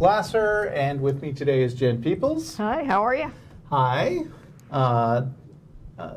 Glasser, and with me today is Jen Peeples. Hi, how are you? Hi.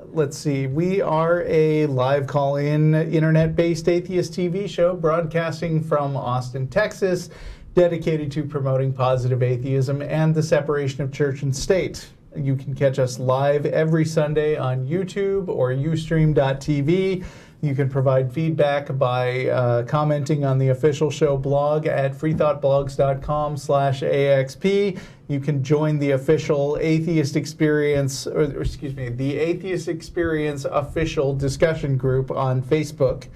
Let's see. We are a live call-in, internet-based atheist TV show broadcasting from Austin, Texas, dedicated to promoting positive atheism and the separation of church and state. You can catch us live every Sunday on YouTube or ustream.tv. You can provide feedback by commenting on the official show blog at freethoughtblogs.com/AXP. You can join the official Atheist Experience, the Atheist Experience official discussion group on Facebook.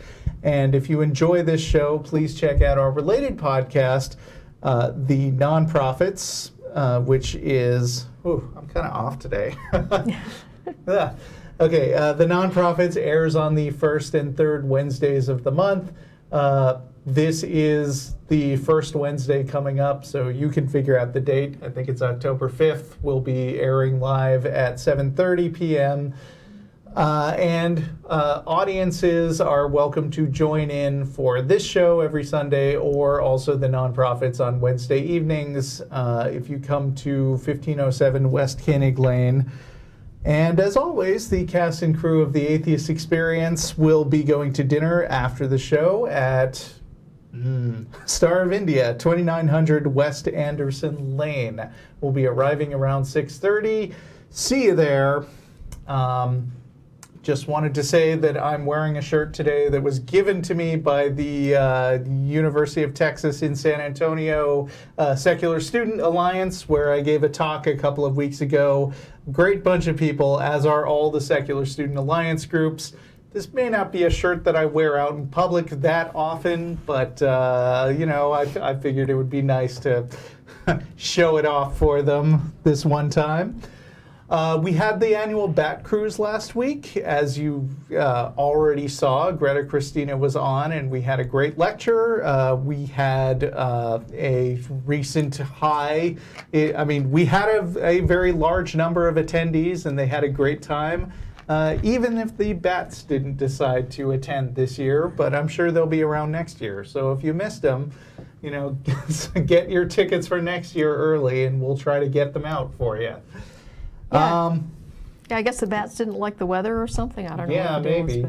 And if you enjoy this show, please check out our related podcast, The Nonprofits, which is, I'm kind of off today. Yeah. Okay, The Nonprofits airs on the first and third Wednesdays of the month. This is the first Wednesday coming up, so you can figure out the date. I think it's October 5th. We'll be airing live at 7:30 p.m. Audiences are welcome to join in for this show every Sunday, or also The Nonprofits on Wednesday evenings if you come to 1507 West Koenig Lane. And as always, the cast and crew of the Atheist Experience will be going to dinner after the show at Star of India, 2900 West Anderson Lane. We'll be arriving around 6:30. See you there. Just wanted to say that I'm wearing a shirt today that was given to me by the University of Texas in San Antonio Secular Student Alliance, where I gave a talk a couple of weeks ago. Great bunch of people, as are all the Secular Student Alliance groups. This may not be a shirt that I wear out in public that often, but, I figured it would be nice to show it off for them this one time. We had the annual Bat Cruise last week. As you already saw, Greta Christina was on, and we had a great lecture. We had a recent high. We had a very large number of attendees, and they had a great time. Even if the Bats didn't decide to attend this year, but I'm sure they'll be around next year. So if you missed them, get your tickets for next year early, and we'll try to get them out for you. Yeah. I guess the Bats didn't like the weather or something. I don't know. Yeah, maybe.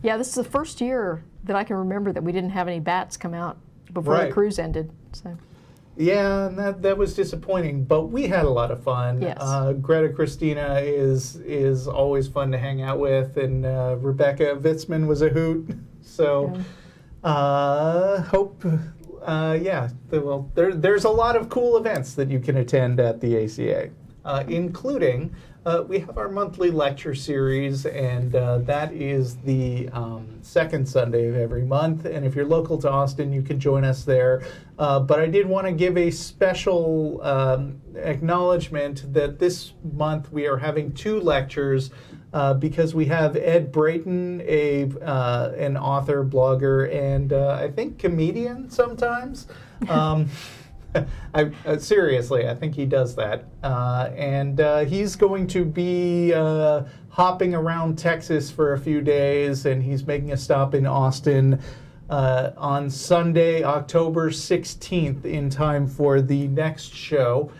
Yeah, this is the first year that I can remember that we didn't have any Bats come out before the cruise ended. So. Yeah, and that was disappointing, but we had a lot of fun. Yes. Greta Christina is always fun to hang out with, and Rebecca Vitzman was a hoot. So, there's a lot of cool events that you can attend at the ACA. Including, we have our monthly lecture series, and that is the second Sunday of every month. And if you're local to Austin, you can join us there. But I did want to give a special acknowledgement that this month we are having two lectures because we have Ed Brayton, an author, blogger, and I think comedian sometimes. Seriously, I think he does that. And he's going to be hopping around Texas for a few days, and he's making a stop in Austin on Sunday, October 16th, in time for the next show.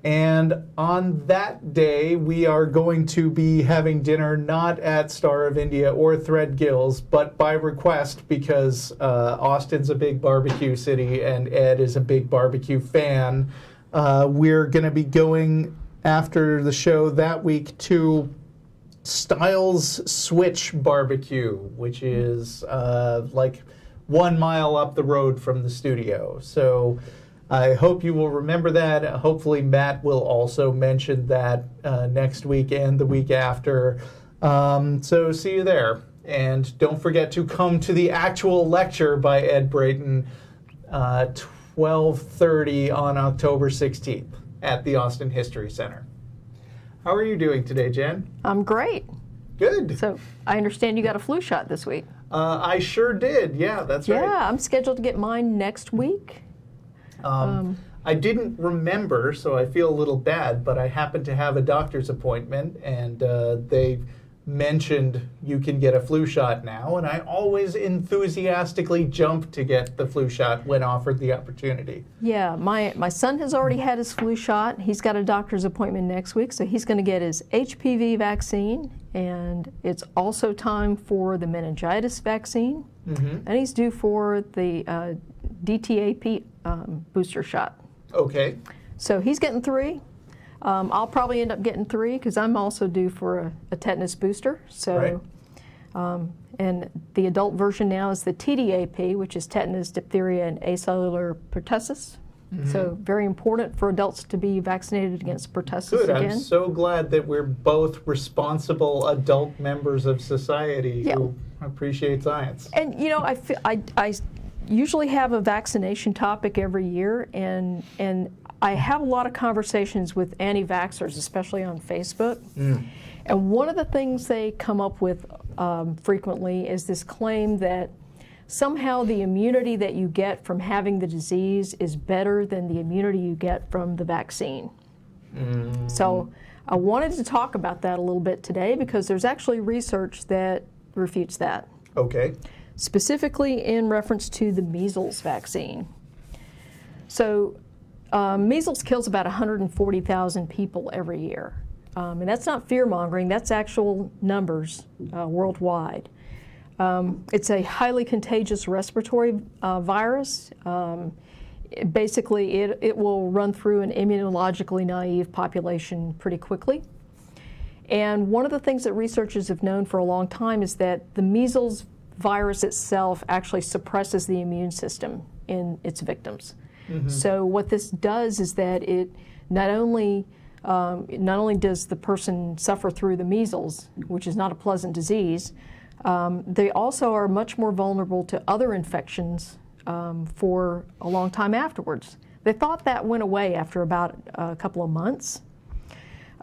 And on that day, we are going to be having dinner not at Star of India or Threadgill's, but by request, because Austin's a big barbecue city and Ed is a big barbecue fan. We're going to be going after the show that week to Styles Switch Barbecue, which is like 1 mile up the road from the studio. So I hope you will remember that. Hopefully Matt will also mention that next week and the week after. So see you there. And don't forget to come to the actual lecture by Ed Brayton, 12:30 on October 16th at the Austin History Center. How are you doing today, Jen? I'm great. Good. So I understand you got a flu shot this week. I sure did. Yeah, that's right. Yeah, I'm scheduled to get mine next week. I didn't remember, so I feel a little bad, but I happened to have a doctor's appointment, and they mentioned you can get a flu shot now, and I always enthusiastically jump to get the flu shot when offered the opportunity. Yeah, my son has already had his flu shot. He's got a doctor's appointment next week, so he's going to get his HPV vaccine, and it's also time for the meningitis vaccine, and he's due for the DTaP booster shot. Okay. So he's getting 3. I'll probably end up getting 3 because I'm also due for a tetanus booster. So, right. And the adult version now is the TDAP, which is tetanus, diphtheria, and acellular pertussis. So very important for adults to be vaccinated against pertussis Good. again. I'm so glad that we're both responsible adult members of society who appreciate science. And you know, I usually have a vaccination topic every year, and I have a lot of conversations with anti-vaxxers, especially on Facebook. And one of the things they come up with frequently is this claim that somehow the immunity that you get from having the disease is better than the immunity you get from the vaccine. So I wanted to talk about that a little bit today because there's actually research that refutes that. Okay. Specifically in reference to the measles vaccine. So measles kills about 140,000 people every year. And that's not fear-mongering, that's actual numbers worldwide. It's a highly contagious respiratory virus. Basically, it will run through an immunologically naive population pretty quickly. And one of the things that researchers have known for a long time is that the measles virus itself actually suppresses the immune system in its victims. So what this does is that it not only does the person suffer through the measles, which is not a pleasant disease, they also are much more vulnerable to other infections for a long time afterwards. They thought that went away after about a couple of months.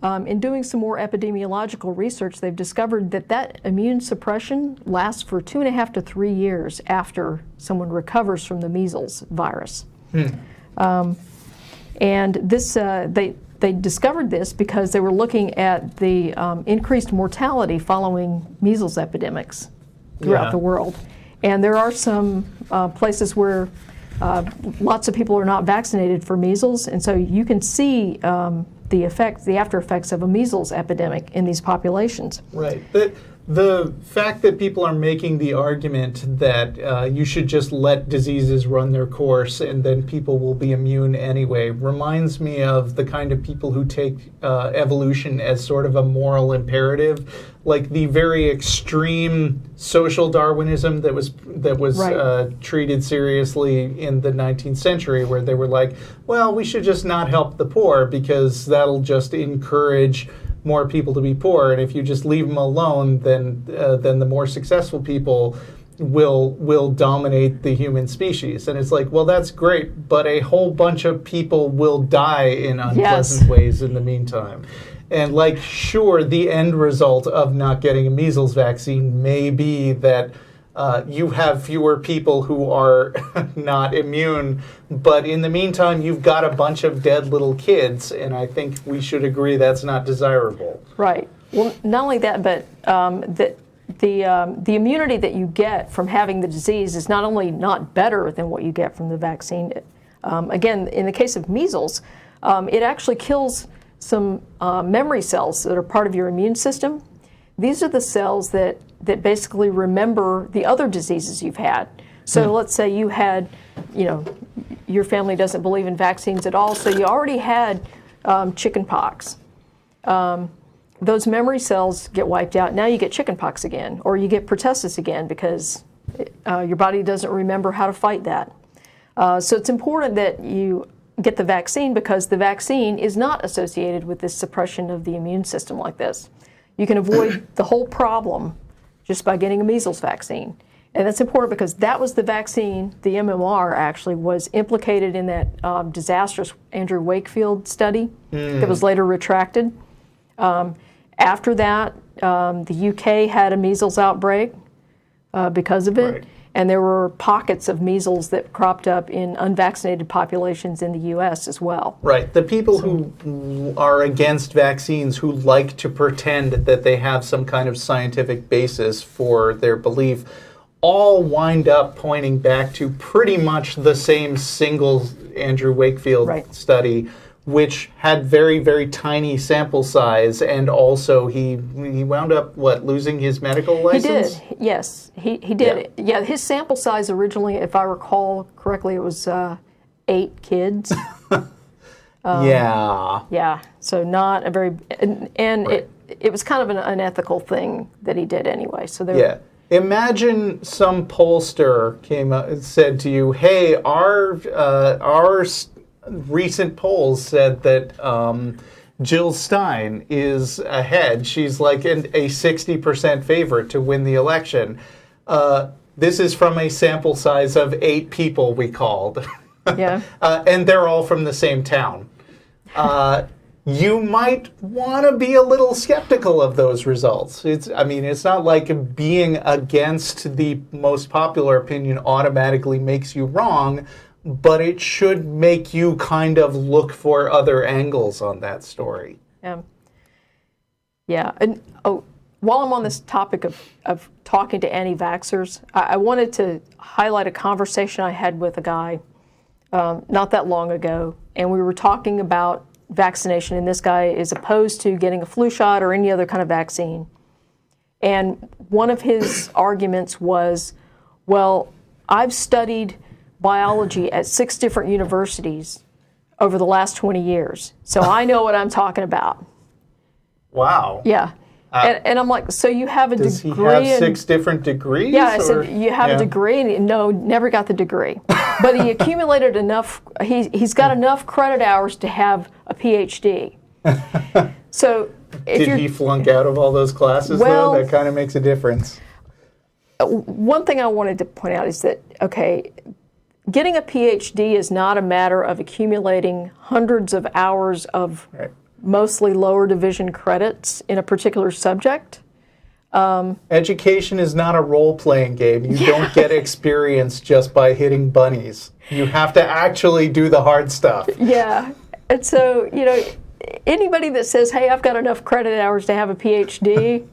In doing some more epidemiological research, they've discovered that immune suppression lasts for 2.5 to 3 years after someone recovers from the measles virus. And this, they discovered this because they were looking at the increased mortality following measles epidemics throughout the world. And there are some places where lots of people are not vaccinated for measles, and so you can see the after effects of a measles epidemic in these populations. Right. The fact that people are making the argument that you should just let diseases run their course and then people will be immune anyway reminds me of the kind of people who take evolution as sort of a moral imperative, like the very extreme social Darwinism that was treated seriously in the 19th century, where they were like, well, we should just not help the poor because that'll just encourage more people to be poor, and if you just leave them alone, then the more successful people will dominate the human species. And it's like, well, that's great, but a whole bunch of people will die in unpleasant ways in the meantime. And like, sure, the end result of not getting a measles vaccine may be that you have fewer people who are not immune, but in the meantime, you've got a bunch of dead little kids, and I think we should agree that's not desirable. Right. Well, not only that, but the immunity that you get from having the disease is not only not better than what you get from the vaccine. Again, in the case of measles, it actually kills some memory cells that are part of your immune system. These are the cells that basically remember the other diseases you've had. So let's say you had, your family doesn't believe in vaccines at all, so you already had chicken pox. Those memory cells get wiped out. Now you get chicken pox again, or you get pertussis again because your body doesn't remember how to fight that. So it's important that you get the vaccine because the vaccine is not associated with this suppression of the immune system like this. You can avoid the whole problem just by getting a measles vaccine. And that's important because that was the vaccine, the MMR actually, was implicated in that disastrous Andrew Wakefield study that was later retracted. After that, the UK had a measles outbreak because of it. Right. And there were pockets of measles that cropped up in unvaccinated populations in the U.S. as well. Right. The people who are against vaccines, who like to pretend that they have some kind of scientific basis for their belief, all wind up pointing back to pretty much the same single Andrew Wakefield study, which had very, very tiny sample size, and also he wound up, losing his medical license? He did, yes. He did. Yeah, his sample size originally, if I recall correctly, it was 8 kids. Yeah, so not a very... And it was kind of an unethical thing that he did anyway. So there. Imagine some pollster came up and said to you, hey, our recent polls said that Jill Stein is ahead. She's like a 60% favorite to win the election. This is from a sample size of 8 people we called. Yeah. And they're all from the same town. You might want to be a little skeptical of those results. It's not like being against the most popular opinion automatically makes you wrong, but it should make you kind of look for other angles on that story. Yeah. And while I'm on this topic of talking to anti-vaxxers, I wanted to highlight a conversation I had with a guy not that long ago, and we were talking about vaccination, and this guy is opposed to getting a flu shot or any other kind of vaccine. And one of his arguments was, well, I've studied biology at 6 different universities over the last 20 years, so I know what I'm talking about. Wow. Yeah. And I'm like, so you have a degree? Does he have 6 different degrees? Yeah, I said, you have a degree? And no, never got the degree. But he accumulated enough, he's got enough credit hours to have a PhD. So did he flunk out of all those classes, though? That kind of makes a difference. One thing I wanted to point out is that, okay, getting a PhD is not a matter of accumulating hundreds of hours of mostly lower division credits in a particular subject. Education is not a role-playing game. You don't get experience just by hitting bunnies. You have to actually do the hard stuff. Yeah. And so, anybody that says, hey, I've got enough credit hours to have a PhD,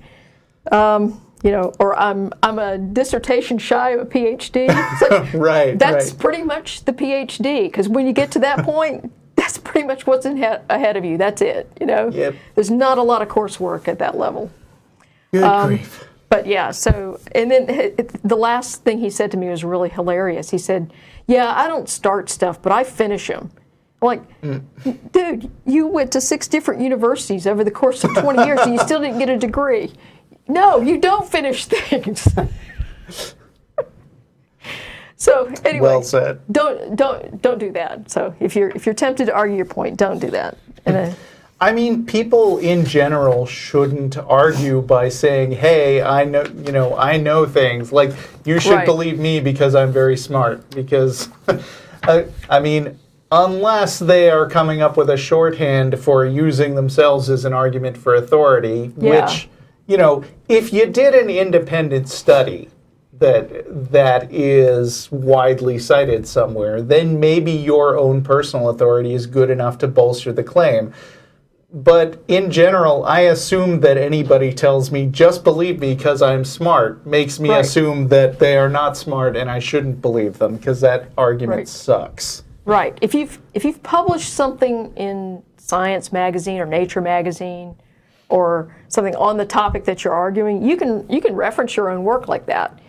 or I'm a dissertation shy of a PhD. It's like, that's pretty much the PhD, because when you get to that point, that's pretty much what's ahead of you. That's it, Yep. There's not a lot of coursework at that level. Good grief. But yeah, so, and then the last thing he said to me was really hilarious. He said, yeah, I don't start stuff, but I finish them. I'm like, dude, you went to 6 different universities over the course of 20 years and you still didn't get a degree. No, you don't finish things. So anyway, well said. Don't do that. So if you're tempted to argue your point, don't do that. I mean, people in general shouldn't argue by saying, "Hey, I know things." Like, you should believe me because I'm very smart. Because, I mean, unless they are coming up with a shorthand for using themselves as an argument for authority, which, if you did an independent study that is widely cited somewhere, then maybe your own personal authority is good enough to bolster the claim. But in general, I assume that anybody tells me, just believe me because I'm smart, makes me assume that they are not smart and I shouldn't believe them, because that argument sucks. Right. If you've published something in Science magazine or Nature magazine or something on the topic that you're arguing, you can reference your own work like that.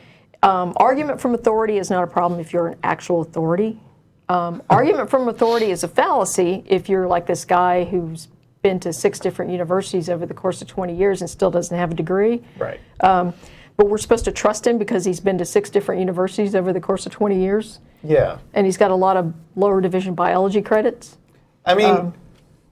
Argument from authority is not a problem if you're an actual authority. Argument from authority is a fallacy if you're like this guy who's been to 6 different universities over the course of 20 years and still doesn't have a degree. Right. But we're supposed to trust him because he's been to 6 different universities over the course of 20 years. Yeah. And he's got a lot of lower division biology credits. I mean,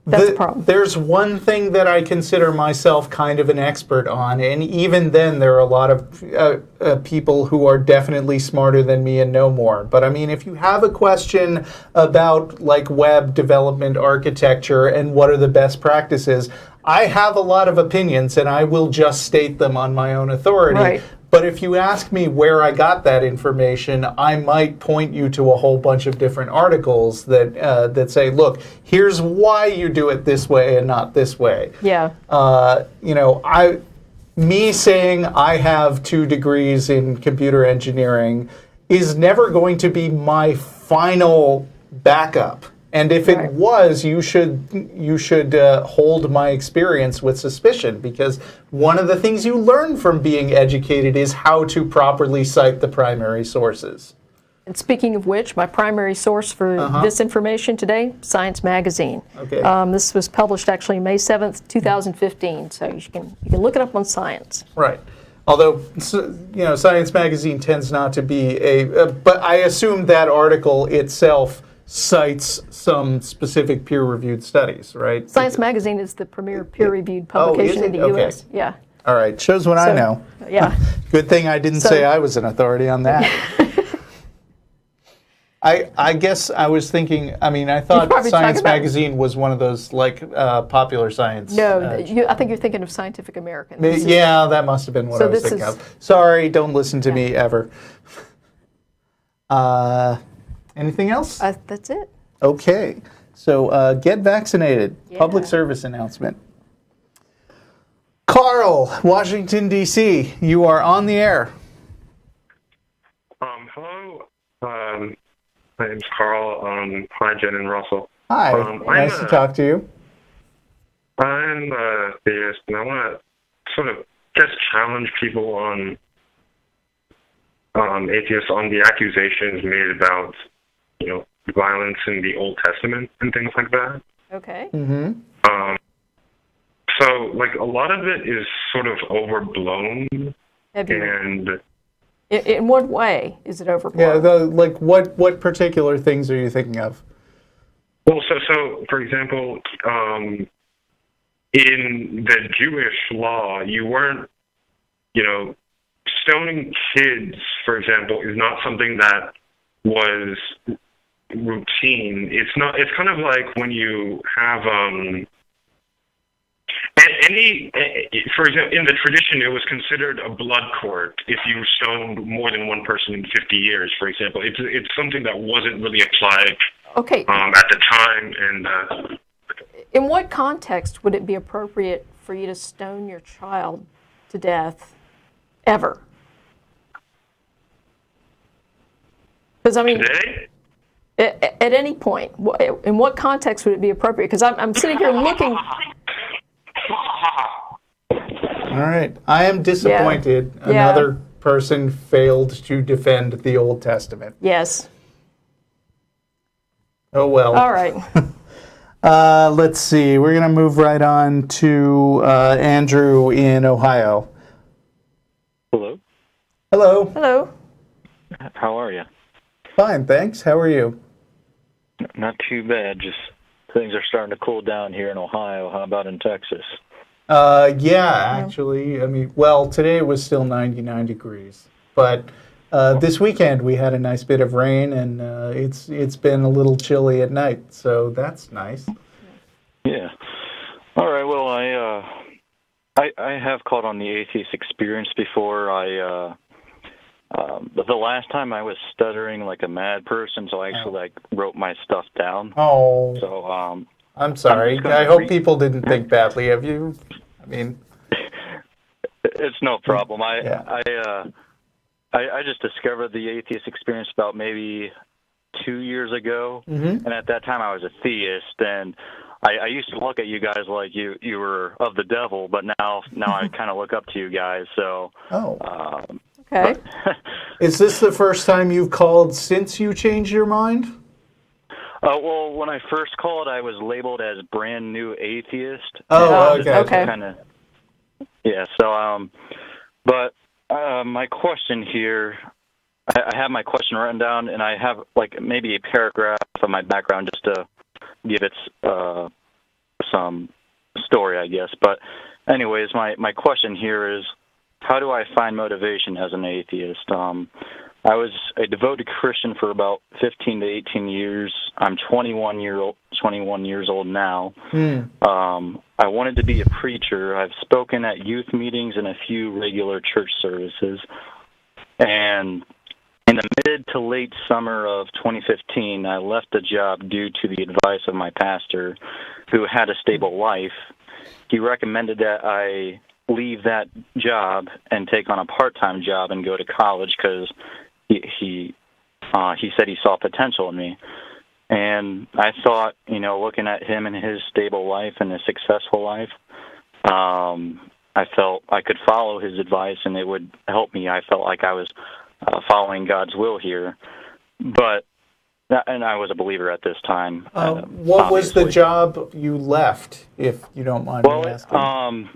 that's a problem. There's one thing that I consider myself kind of an expert on, and even then there are a lot of people who are definitely smarter than me and know more. But I mean, if you have a question about like web development architecture and what are the best practices, I have a lot of opinions and I will just state them on my own authority. Right. But if you ask me where I got that information, I might point you to a whole bunch of different articles that say, look, here's why you do it this way and not this way. Yeah. Me saying I have 2 degrees in computer engineering is never going to be my final backup. And if it was, you should hold my experience with suspicion, because one of the things you learn from being educated is how to properly cite the primary sources. And speaking of which, my primary source for this information today, Science Magazine. Okay. This was published actually May 7th, 2015, so you can look it up on Science. Right. Although, Science Magazine tends not to be but I assume that article itself cites some specific peer-reviewed studies, right? Science Magazine is the premier peer-reviewed publication in the U.S. Okay. Yeah. All right. Shows what I know. Yeah. Good thing I didn't say I was an authority on that. I guess I was thinking, I thought Science Magazine was one of those, popular science. No, I think you're thinking of Scientific American. Yeah, that must have been what I was thinking of. Sorry, don't listen to me ever. Anything else? That's it. Okay. So get vaccinated. Yeah. Public service announcement. Carl, Washington, D.C., you are on the air. Hello. My name's Carl. Hi, Jen and Russell. Hi. Nice to talk to you. I'm a theist, and I want to sort of just challenge people on atheists on the accusations made about, violence in the Old Testament and things like that. Okay. Mm-hmm. So, a lot of it is sort of overblown. And in what way is it overblown? Yeah, what particular things are you thinking of? Well, so for example, in the Jewish law, you weren't, stoning kids, for example, is not something that was routine. It's not. It's kind of like when you have for example, in the tradition, it was considered a blood court if you stoned more than one person in 50 years, for example. It's something that wasn't really applied at the time. And in what context would it be appropriate for you to stone your child to death ever? Because today? At any point, in what context would it be appropriate? Because I'm sitting here looking. All right. I am disappointed. Yeah. Another person failed to defend the Old Testament. Yes. Oh, well. All right. Let's see. We're going to move right on to Andrew in Ohio. Hello. Hello. Hello. How are you? Fine, thanks. How are you? Not too bad. Just things are starting to cool down here in Ohio. How about in Texas? Actually. Today was still 99 degrees. But this weekend we had a nice bit of rain, and it's been a little chilly at night, so that's nice. Yeah. All right. Well, I have called on the Atheist Experience before. The last time I was stuttering like a mad person, so I actually wrote my stuff down. Oh. So I'm sorry. I hope people didn't think badly of you. It's no problem. I just discovered the Atheist Experience about maybe 2 years ago, and at that time I was a theist, and I used to look at you guys like you were of the devil, but now I kind of look up to you guys. So. Okay. Is this the first time you've called since you changed your mind? Well, when I first called, I was labeled as brand new atheist. Oh, okay. Okay. Yeah. So, my question here, I have my question written down, and I have maybe a paragraph of my background just to give it some story, I guess. But, anyways, my question here is, how do I find motivation as an atheist? I was a devoted Christian for about 15 to 18 years. I'm 21 years old now. I wanted to be a preacher. I've spoken at youth meetings and a few regular church services. And in the mid to late summer of 2015, I left the job due to the advice of my pastor, who had a stable life. He recommended that I leave that job and take on a part-time job and go to college because he said he saw potential in me. And I thought, looking at him and his stable life and his successful life, I felt I could follow his advice and it would help me. I felt like I was following God's will here. And I was a believer at this time. What was the job you left, if you don't mind me asking?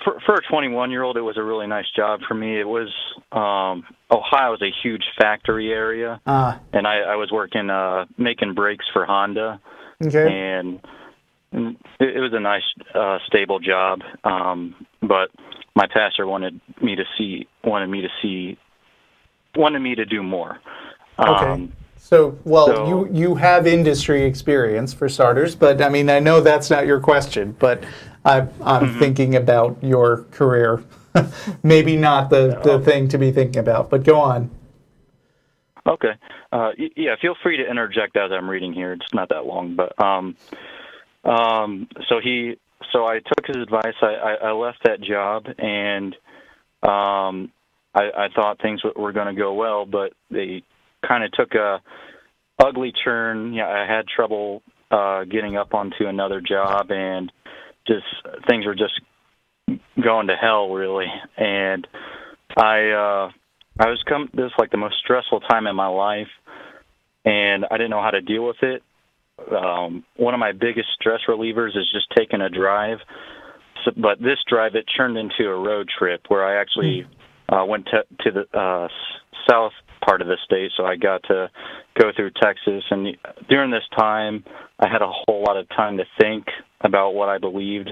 For a 21-year-old, it was a really nice job for me. It was Ohio is a huge factory area, and I was working making brakes for Honda. Okay. And it was a nice, stable job. But my pastor wanted me to do more. Okay. You have industry experience for starters, but I mean, I know that's not your question, but I'm thinking about your career. Maybe not the thing to be thinking about, but go on. Okay. Yeah, feel free to interject as I'm reading here. It's not that long, but so I took his advice. I left that job, and I thought things were going to go well, but they kind of took a ugly turn. Yeah, I had trouble getting up onto another job, and just things were just going to hell, really. And this was like the most stressful time in my life, and I didn't know how to deal with it. One of my biggest stress relievers is just taking a drive. But this drive, it turned into a road trip where I actually went to the south part of the state, so I got to go through Texas. And during this time, I had a whole lot of time to think about what I believed.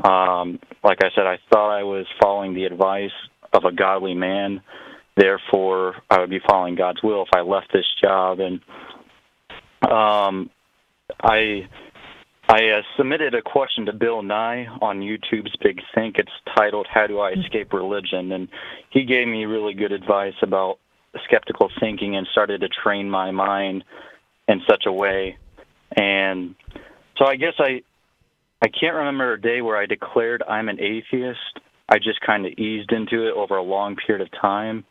Like I said, I thought I was following the advice of a godly man. Therefore, I would be following God's will if I left this job. And I submitted a question to Bill Nye on YouTube's Big Think. It's titled, "How Do I Escape Religion?" And he gave me really good advice about skeptical thinking and started to train my mind in such a way. And so I guess I can't remember a day where I declared I'm an atheist. I just kind of eased into it over a long period of time.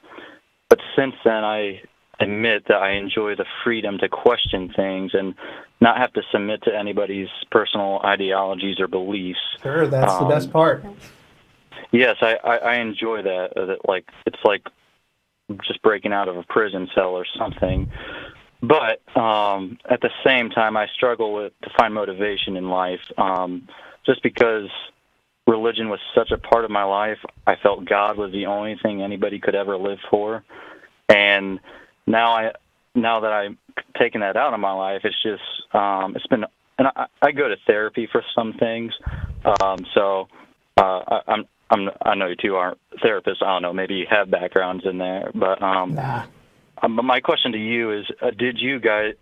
But since then, I admit that I enjoy the freedom to question things and not have to submit to anybody's personal ideologies or beliefs. Sure, that's the best part. Yes, I enjoy that. Like it's like just breaking out of a prison cell or something. But at the same time, I struggle to find motivation in life. Just because religion was such a part of my life, I felt God was the only thing anybody could ever live for. And now that I've taken that out of my life, it's just it's been. And I go to therapy for some things. I know you two aren't therapists. I don't know. Maybe you have backgrounds in there, but my question to you is: did you guys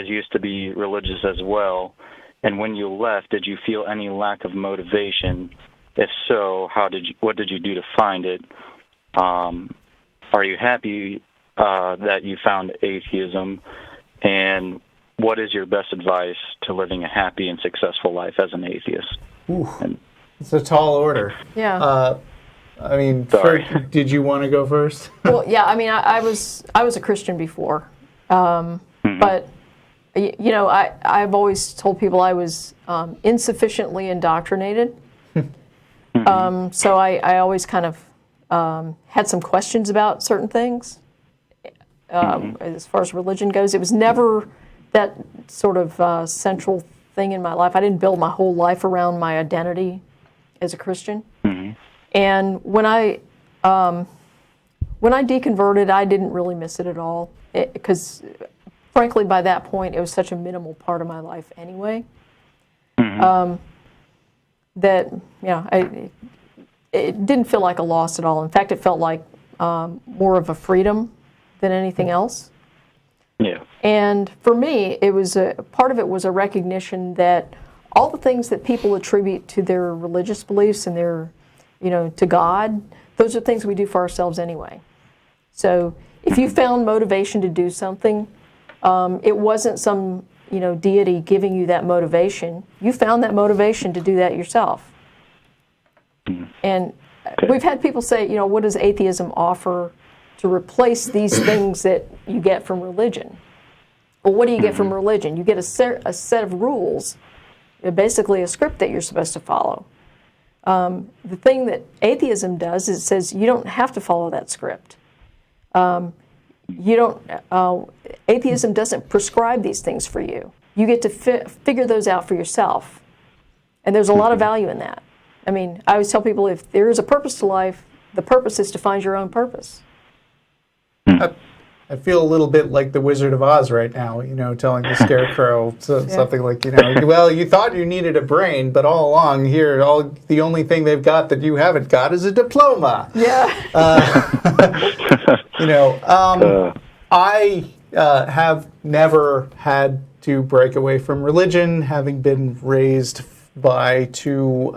used to be religious as well? And when you left, did you feel any lack of motivation? If so, what did you do to find it? Are you happy that you found atheism? And what is your best advice to living a happy and successful life as an atheist? It's a tall order. Yeah. I mean, did you want to go first? Well, yeah. I mean, I was a Christian before, but I've always told people I was insufficiently indoctrinated. So I always kind of had some questions about certain things. As far as religion goes, it was never that sort of central thing in my life. I didn't build my whole life around my identity as a Christian. And when I deconverted, I didn't really miss it at all, because frankly, by that point, it was such a minimal part of my life anyway. That it didn't feel like a loss at all. In fact, it felt like more of a freedom than anything else. Yeah. And for me, it was part of it was a recognition that all the things that people attribute to their religious beliefs and their, to God, those are things we do for ourselves anyway. So if you found motivation to do something, it wasn't some deity giving you that motivation. You found that motivation to do that yourself. And we've had people say, what does atheism offer to replace these things that you get from religion? Well, what do you get from religion? You get a set of rules, basically a script that you're supposed to follow. The thing that atheism does is it says you don't have to follow that script. Atheism doesn't prescribe these things for you. You get to figure those out for yourself. And there's a lot of value in that. I mean, I always tell people if there is a purpose to life, the purpose is to find your own purpose. I feel a little bit like the Wizard of Oz right now, telling the Scarecrow something like, well, you thought you needed a brain, but all along here, the only thing they've got that you haven't got is a diploma. Yeah. I have never had to break away from religion, having been raised by two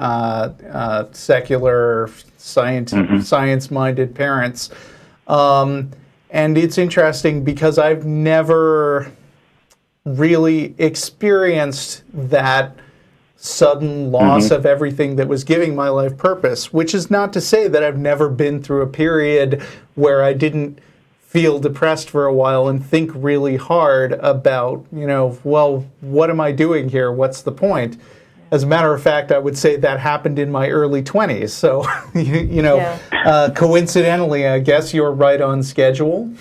secular, science-minded parents. And it's interesting because I've never really experienced that sudden loss of everything that was giving my life purpose, which is not to say that I've never been through a period where I didn't feel depressed for a while and think really hard about, well, what am I doing here? What's the point? As a matter of fact, I would say that happened in my early 20s. So, coincidentally, I guess you're right on schedule.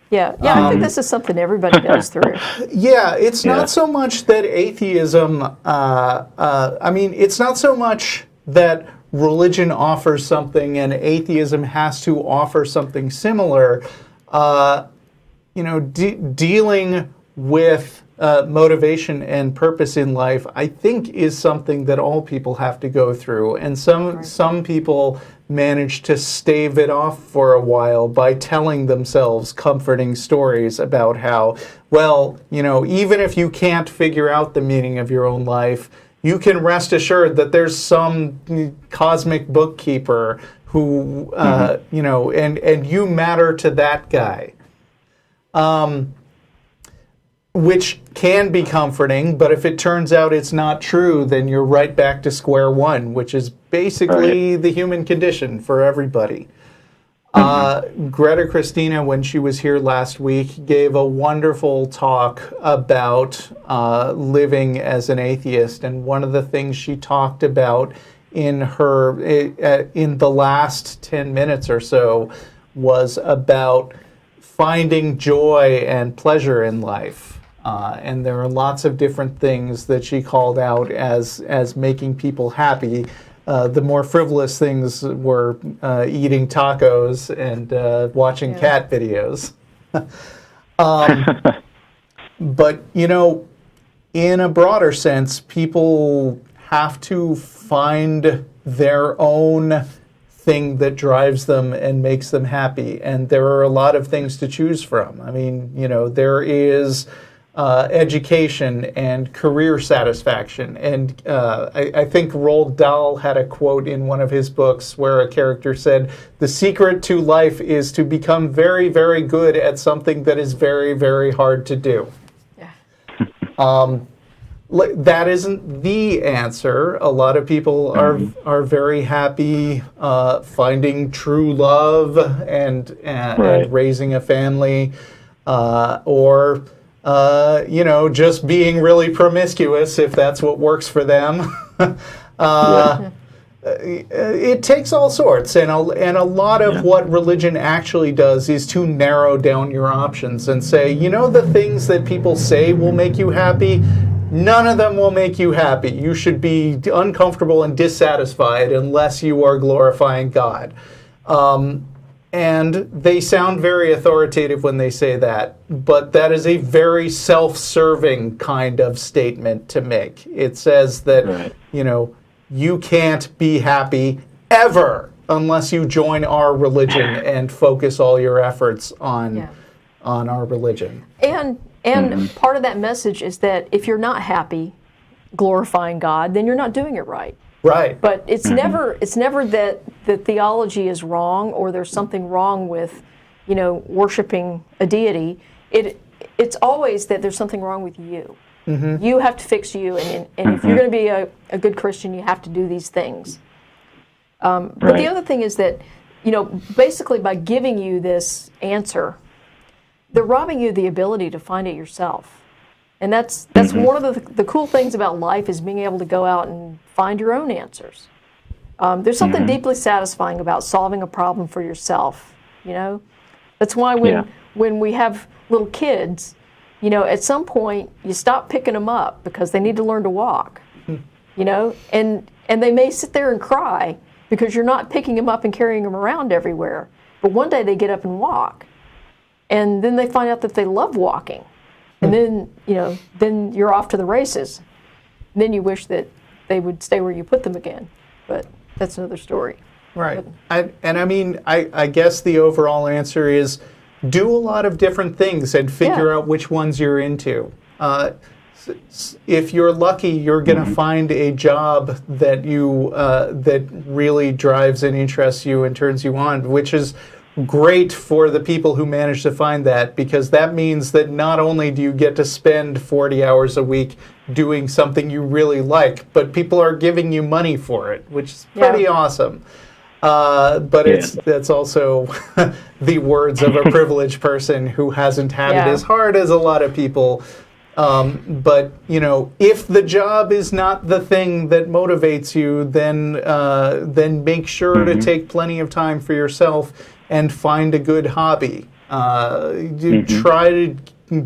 Yeah, I think this is something everybody goes through. Yeah, it's not so much that atheism, it's not so much that religion offers something and atheism has to offer something similar. Dealing with motivation and purpose in life, I think, is something that all people have to go through. And some people manage to stave it off for a while by telling themselves comforting stories about how, well, even if you can't figure out the meaning of your own life, you can rest assured that there's some cosmic bookkeeper who, and you matter to that guy. Which can be comforting, but if it turns out it's not true, then you're right back to square one, which is basically the human condition for everybody. Greta Christina, when she was here last week, gave a wonderful talk about living as an atheist, and one of the things she talked about in the last 10 minutes or so was about finding joy and pleasure in life. And there are lots of different things that she called out as making people happy. The more frivolous things were eating tacos and watching cat videos. But, in a broader sense, people have to find their own thing that drives them and makes them happy. And there are a lot of things to choose from. I mean, there is education and career satisfaction. And I think Roald Dahl had a quote in one of his books where a character said, "The secret to life is to become very, very good at something that is very, very hard to do." Yeah. That isn't the answer. A lot of people are very happy finding true love and raising a family, or just being really promiscuous if that's what works for them. It takes all sorts, and a lot of what religion actually does is to narrow down your options and say, the things that people say will make you happy, none of them will make you happy. You should be uncomfortable and dissatisfied unless you are glorifying God. And they sound very authoritative when they say that, but that is a very self-serving kind of statement to make. It says that, you can't be happy ever unless you join our religion and focus all your efforts on our religion. And part of that message is that if you're not happy glorifying God, then you're not doing it right. Right. But it's never that the theology is wrong or there's something wrong with worshiping a deity, it's always that there's something wrong with you. Mm-hmm. You have to fix you, and if you're going to be a good Christian, you have to do these things. But the other thing is that, basically by giving you this answer, they're robbing you of the ability to find it yourself. And that's one of the cool things about life, is being able to go out and find your own answers. There's something deeply satisfying about solving a problem for yourself. That's why when we have little kids, at some point you stop picking them up because they need to learn to walk. And they may sit there and cry because you're not picking them up and carrying them around everywhere. But one day they get up and walk, and then they find out that they love walking. And then you're off to the races. And then you wish that they would stay where you put them again. But that's another story. Right. I guess the overall answer is do a lot of different things and figure out which ones you're into. If you're lucky, you're going to find a job that that really drives and interests you and turns you on, which is great for the people who manage to find that, because that means that not only do you get to spend 40 hours a week doing something you really like, but people are giving you money for it, which is pretty awesome. But that's also the words of a privileged person who hasn't had it as hard as a lot of people. But if the job is not the thing that motivates you, then make sure to take plenty of time for yourself and find a good hobby. Try to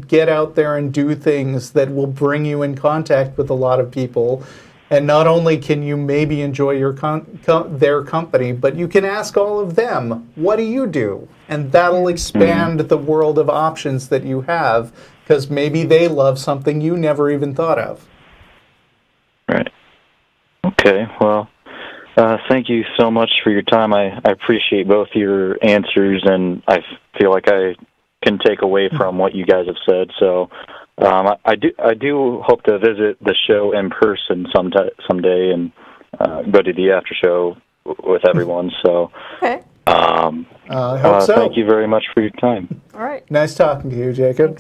get out there and do things that will bring you in contact with a lot of people. And not only can you maybe enjoy their company, but you can ask all of them, what do you do? And that'll expand the world of options that you have, because maybe they love something you never even thought of. Right. Okay, well, thank you so much for your time. I appreciate both your answers, and I feel like I can take away from what you guys have said. So I do hope to visit the show in person someday and go to the after show with everyone. So okay. I hope so. Thank you very much for your time. All right. Nice talking to you, Jacob.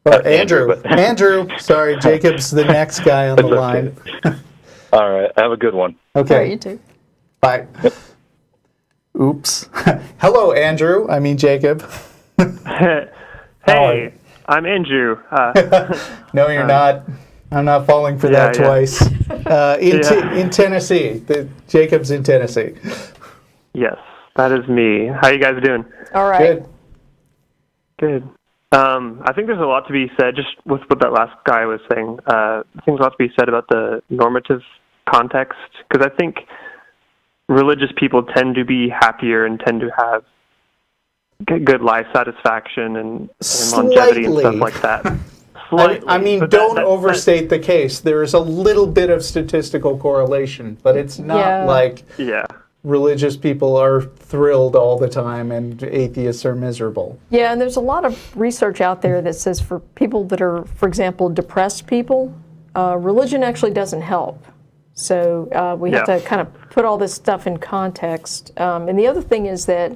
Or Andrew. Andrew. Sorry, Jacob's the next guy on the line. All right. Have a good one. Okay. All right, you too. Bye. Oops. Hello, Andrew. I mean, Jacob. Hey, I'm Andrew. No, you're not. I'm not falling for that twice. In Tennessee. Jacob's in Tennessee. Yes, that is me. How you guys doing? All right. Good. I think there's a lot to be said, just with what that last guy was saying. I think there's a lot to be said about the normative context, because I think religious people tend to be happier and tend to have good life satisfaction and longevity and stuff like that. Slightly. I mean, don't overstate the case. There is a little bit of statistical correlation, but it's not like religious people are thrilled all the time and atheists are miserable. Yeah, and there's a lot of research out there that says for people that are, for example, depressed people, religion actually doesn't help. So we have to kind of put all this stuff in context. And the other thing is that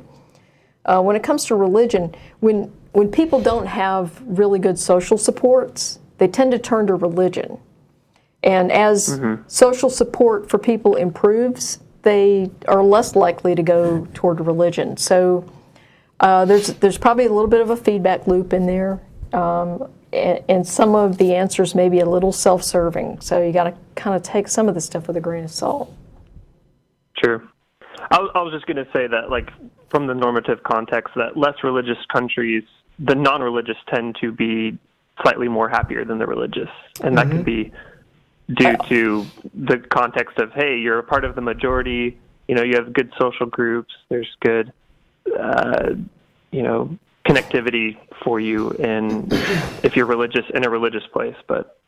when it comes to religion, when people don't have really good social supports, they tend to turn to religion. And as social support for people improves, they are less likely to go toward religion. So there's probably a little bit of a feedback loop in there, and some of the answers may be a little self-serving. So you got to kind of take some of the stuff with a grain of salt. Sure. I was just going to say that, like, from the normative context, that less religious countries, the non-religious tend to be slightly more happier than the religious, and that could be due to the context of, hey, you're a part of the majority, you have good social groups, there's good, connectivity for you if you're religious in a religious place. But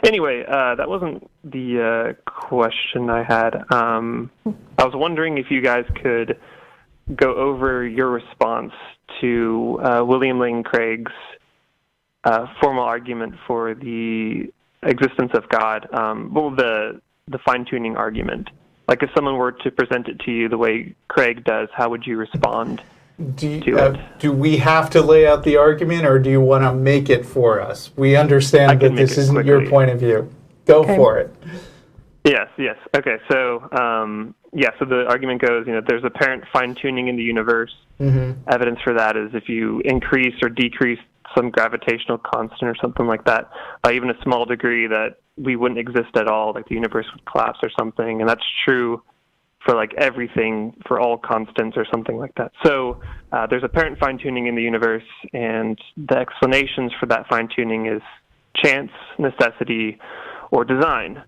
anyway, that wasn't the question I had. I was wondering if you guys could go over your response to William Lane Craig's formal argument for the existence of God, the fine-tuning argument. Like, if someone were to present it to you the way Craig does, how would you respond Do we have to lay out the argument, or do you want to make it for us? We understand that this isn't your point of view. Go for it. Yes. Okay, so so the argument goes, there's apparent fine-tuning in the universe. Evidence for that is if you increase or decrease some gravitational constant or something like that by even a small degree, that we wouldn't exist at all, like the universe would collapse or something, and that's true for like everything, for all constants or something like that. So there's apparent fine-tuning in the universe, and the explanations for that fine-tuning is chance, necessity, or design.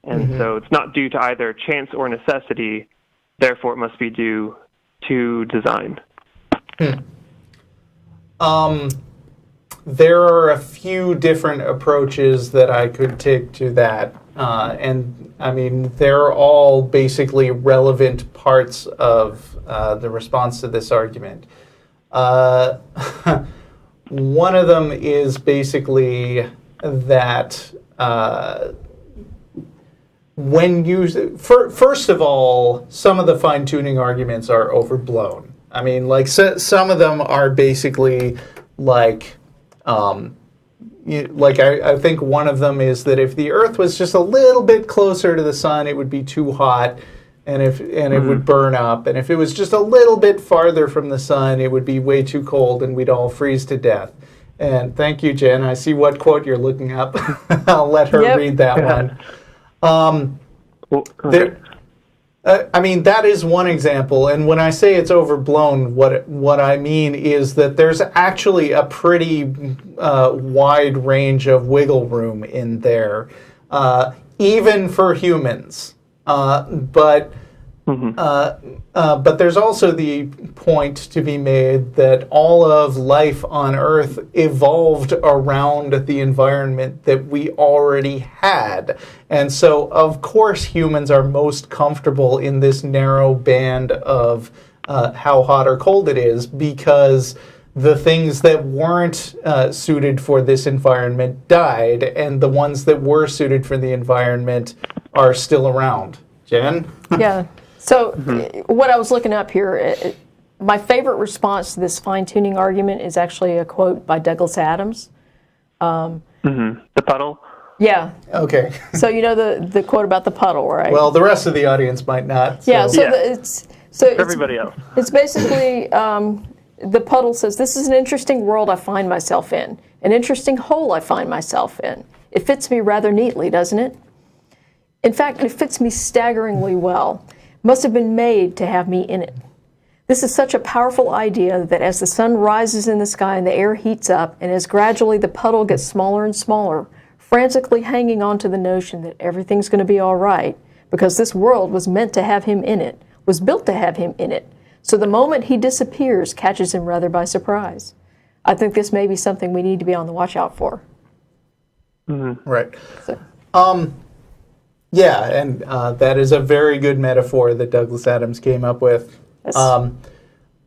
And so it's not due to either chance or necessity, therefore it must be due to design. There are a few different approaches that I could take to that. And I mean, they're all basically relevant parts of the response to this argument. One of them is basically that first of all, some of the fine-tuning arguments are overblown. I mean, like some of them are basically like, I think one of them is that if the Earth was just a little bit closer to the sun, it would be too hot, and it would burn up. And if it was just a little bit farther from the sun, it would be way too cold, and we'd all freeze to death. And thank you, Jen. I see what quote you're looking up. I'll let her read that one. I mean, that is one example, and when I say it's overblown, what I mean is that there's actually a pretty wide range of wiggle room in there, even for humans. But there's also the point to be made that all of life on Earth evolved around the environment that we already had. And so, of course, humans are most comfortable in this narrow band of how hot or cold it is, because the things that weren't suited for this environment died, and the ones that were suited for the environment are still around. Jen? Yeah. So what I was looking up here, my favorite response to this fine-tuning argument is actually a quote by Douglas Adams. The puddle? Yeah. Okay. So you know the quote about the puddle, right? Well, the rest of the audience might not. So. Yeah. It's everybody else. It's basically the puddle says, "This is an interesting world I find myself in, an interesting hole I find myself in. It fits me rather neatly, doesn't it? In fact, it fits me staggeringly well. Must have been made to have me in it. This is such a powerful idea that as the sun rises in the sky and the air heats up, and as gradually the puddle gets smaller and smaller, frantically hanging on to the notion that everything's going to be all right, because this world was meant to have him in it, was built to have him in it. So the moment he disappears catches him rather by surprise. I think this may be something we need to be on the watch out for." Right. So. Yeah, and that is a very good metaphor that Douglas Adams came up with. Yes.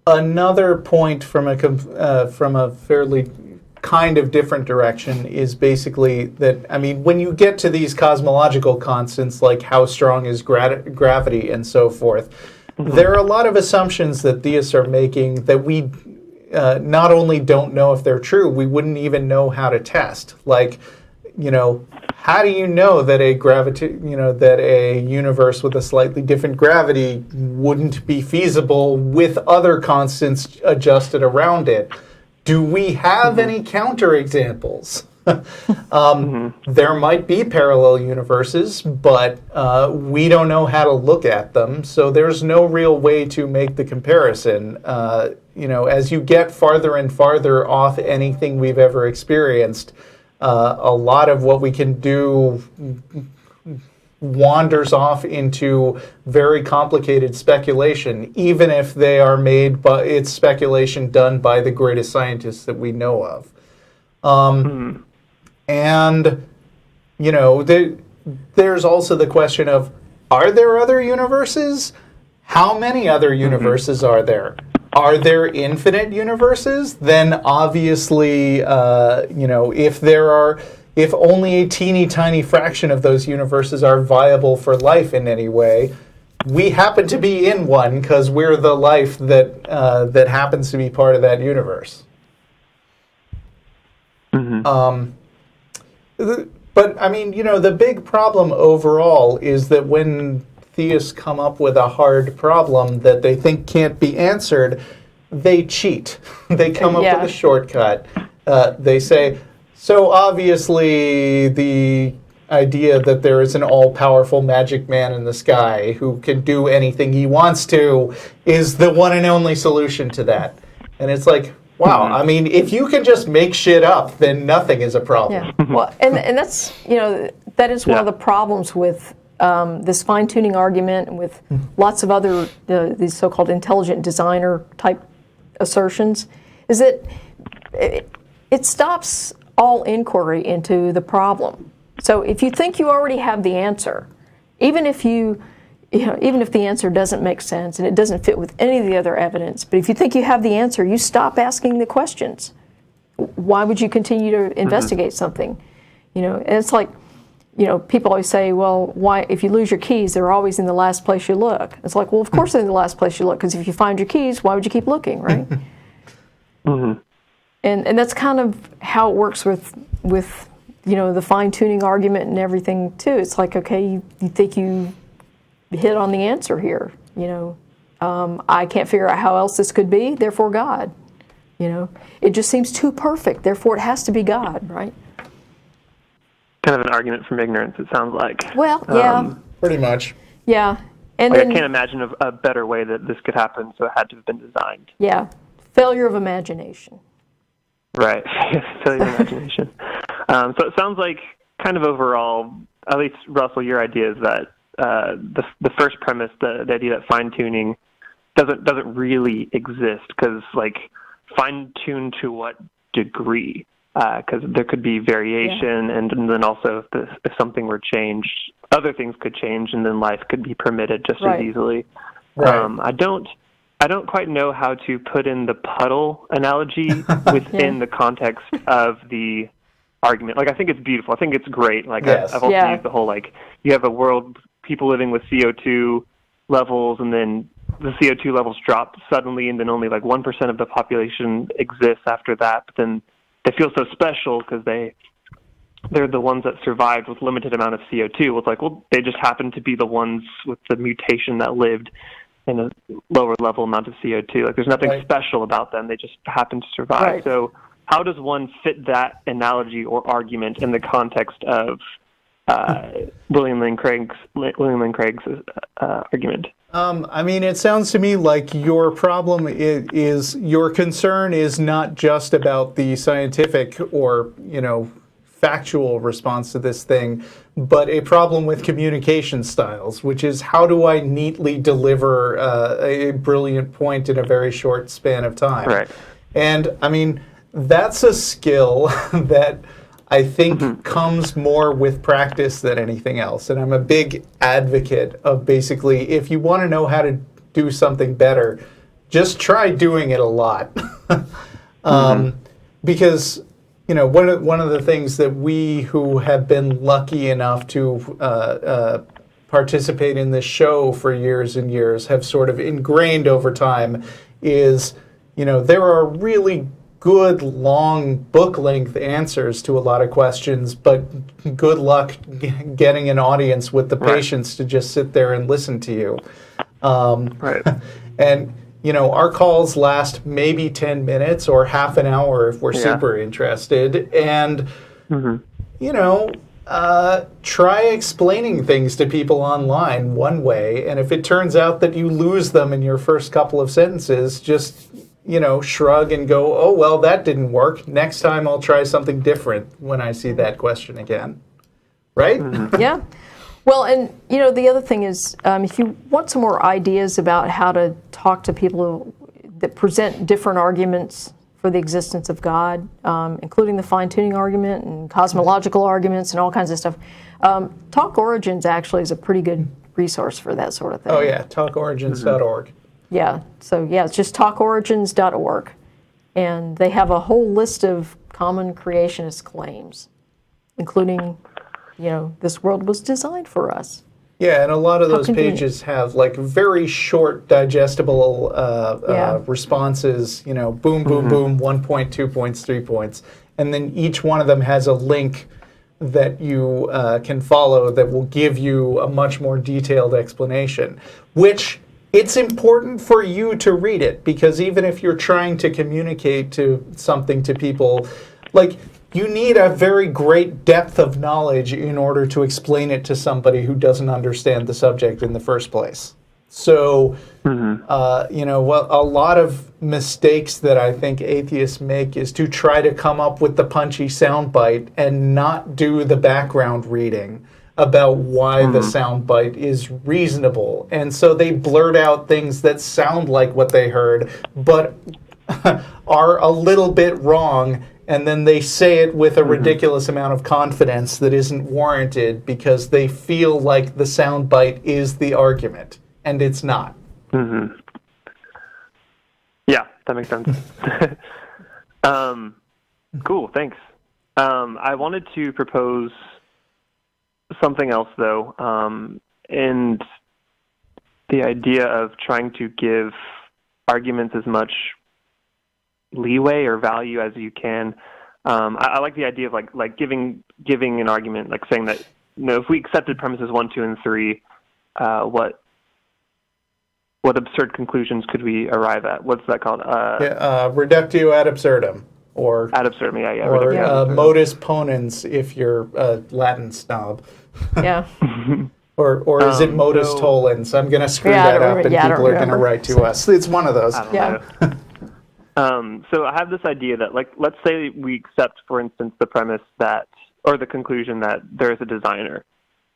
Another point from a fairly kind of different direction is basically that, I mean, when you get to these cosmological constants, like how strong is gravity and so forth, there are a lot of assumptions that theists are making that we not only don't know if they're true, we wouldn't even know how to test. Like, how do you know that a universe with a slightly different gravity wouldn't be feasible with other constants adjusted around it? Do we have any counterexamples? There might be parallel universes, but we don't know how to look at them, so there's no real way to make the comparison. As you get farther and farther off anything we've ever experienced, a lot of what we can do wanders off into very complicated speculation, even if they are made by it's speculation done by the greatest scientists that we know of. And there's also the question of, are there other universes? How many other universes are there? Are there infinite universes? Then obviously, if only a teeny tiny fraction of those universes are viable for life in any way, we happen to be in one because we're the life that that happens to be part of that universe. But I mean, you know, the big problem overall is that when theists come up with a hard problem that they think can't be answered, they cheat. They come up with a shortcut. They say, so obviously the idea that there is an all-powerful magic man in the sky who can do anything he wants to is the one and only solution to that. And it's like, wow, I mean, if you can just make shit up, then nothing is a problem. Yeah. Well, and that's, you know, that is one of the problems with this fine-tuning argument and with lots of other these so-called intelligent designer type assertions, is that it stops all inquiry into the problem. So if you think you already have the answer, even if even if the answer doesn't make sense and it doesn't fit with any of the other evidence, but if you think you have the answer, you stop asking the questions. Why would you continue to investigate something? You know, and it's like, you know, people always say, well, why, if you lose your keys, they're always in the last place you look. It's like, well, of course they're in the last place you look, because if you find your keys, why would you keep looking, right? And that's kind of how it works with you know, the fine-tuning argument and everything, too. It's like, okay, you think you hit on the answer here, you know. I can't figure out how else this could be, therefore God. You know, it just seems too perfect, therefore it has to be God, right? Kind of an argument from ignorance, it sounds like. Well, yeah. Pretty much. Yeah. And like, then, I can't imagine a better way that this could happen, so it had to have been designed. Yeah. Failure of imagination. Right. Failure of imagination. So it sounds like, kind of overall, at least, Russell, your idea is that the first premise, the idea that fine-tuning doesn't really exist, because, like, fine-tune to what degree? Because there could be variation, and then also if something were changed, other things could change, and then life could be permitted just as easily. Right. I don't quite know how to put in the puddle analogy within the context of the argument. Like, I think it's beautiful. I think it's great. Like, I've also used the whole, like, you have a world, people living with CO2 levels, and then the CO2 levels drop suddenly, and then only like 1% of the population exists after that. But then they feel so special because they're the ones that survived with limited amount of CO2. Well, it's like, well, they just happen to be the ones with the mutation that lived in a lower level amount of CO2. Like, there's nothing special about them. They just happen to survive. Right. So how does one fit that analogy or argument in the context of William Lane Craig's argument? I mean, it sounds to me like your problem is your concern is not just about the scientific or, you know, factual response to this thing, but a problem with communication styles, which is how do I neatly deliver a brilliant point in a very short span of time? Right. And, I mean, that's a skill that I think comes more with practice than anything else. And I'm a big advocate of basically, if you want to know how to do something better, just try doing it a lot. Because, you know, one of the things that we who have been lucky enough to participate in this show for years and years have sort of ingrained over time is, you know, there are really good, long, book-length answers to a lot of questions, but good luck getting an audience with the patience to just sit there and listen to you. And, you know, our calls last maybe 10 minutes or half an hour if we're super interested. And, you know, try explaining things to people online one way, and if it turns out that you lose them in your first couple of sentences, just, you know, shrug and go, oh, well, that didn't work. Next time I'll try something different when I see that question again. Right? Yeah. Well, and, you know, the other thing is, if you want some more ideas about how to talk to people that present different arguments for the existence of God, including the fine-tuning argument and cosmological arguments and all kinds of stuff, Talk Origins actually is a pretty good resource for that sort of thing. Oh, yeah, talkorigins.org. Yeah, so yeah, it's just talkorigins.org. And they have a whole list of common creationist claims, including, you know, this world was designed for us. Yeah, and a lot of those pages have like very short, digestible responses, you know, boom, boom, boom, 1 point, 2 points, 3 points. And then each one of them has a link that you can follow that will give you a much more detailed explanation, which it's important for you to read it, because even if you're trying to communicate to something to people, like, you need a very great depth of knowledge in order to explain it to somebody who doesn't understand the subject in the first place. So, you know, a lot of mistakes that I think atheists make is to try to come up with the punchy soundbite and not do the background reading about why the soundbite is reasonable. And so they blurt out things that sound like what they heard, but are a little bit wrong. And then they say it with a ridiculous amount of confidence that isn't warranted because they feel like the soundbite is the argument, and it's not. Yeah, that makes sense. Cool, thanks. I wanted to propose something else, though, and the idea of trying to give arguments as much leeway or value as you can. I like the idea of like giving an argument, like saying that, you know, if we accepted premises 1, 2, and 3, what absurd conclusions could we arrive at? What's that called? Reductio ad absurdum, or ad absurdum, yeah. Or modus ponens if you're a Latin snob. Yeah. Or is it modus tollens? I'm going to screw that up, and people are going to write to us. It's one of those. I don't know. So I have this idea that, like, let's say we accept, for instance, the premise that, or the conclusion that there is a designer,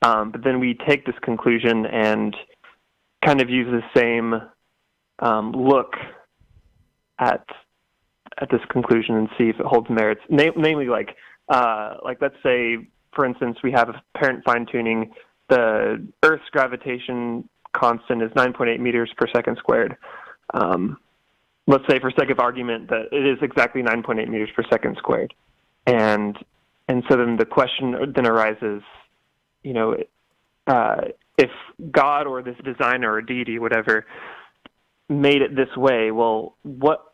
but then we take this conclusion and kind of use the same look at this conclusion and see if it holds merits. Namely, like let's say, for instance, we have apparent fine-tuning. The Earth's gravitation constant is 9.8 meters per second squared. Let's say, for sake of argument, that it is exactly 9.8 meters per second squared. And so then the question then arises, you know, if God or this designer or deity, whatever, made it this way, well, what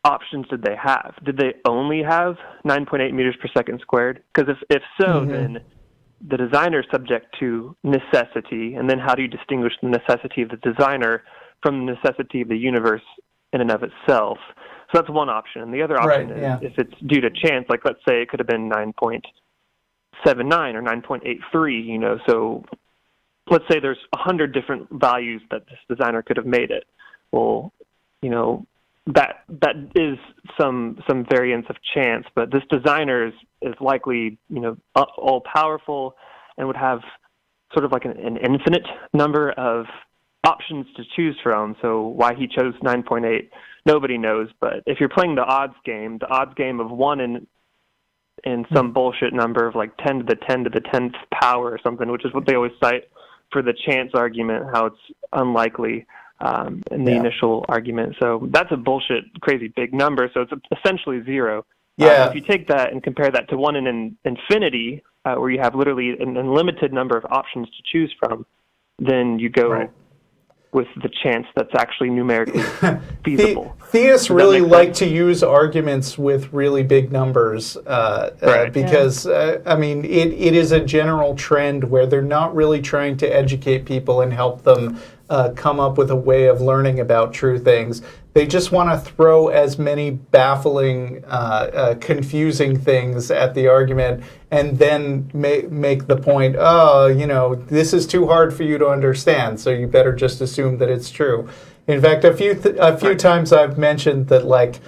options did they have? Did they only have 9.8 meters per second squared? Because if so, then the designer is subject to necessity, and then how do you distinguish the necessity of the designer from the necessity of the universe in and of itself? So that's one option. And the other option is if it's due to chance, like let's say it could have been 9.79 or 9.83, you know, so let's say there's 100 different values that this designer could have made it. Well, you know, that is some variance of chance, but this designer is likely, you know, all powerful and would have sort of like an infinite number of options to choose from. So why he chose 9.8, nobody knows. But if you're playing the odds game of 1 in some bullshit number of like 10 to the 10 to the 10th power or something, which is what they always cite for the chance argument, how it's unlikely in the initial argument. So that's a bullshit, crazy big number. So it's essentially zero. If you take that and compare that to 1 in infinity, where you have literally an unlimited number of options to choose from, then you go with the chance that's actually numerically feasible. Theists really like to use arguments with really big numbers because, I mean, it is a general trend where they're not really trying to educate people and help them come up with a way of learning about true things. They just want to throw as many baffling, confusing things at the argument and then make the point, oh, you know, this is too hard for you to understand, so you better just assume that it's true. In fact, a few times I've mentioned that, like,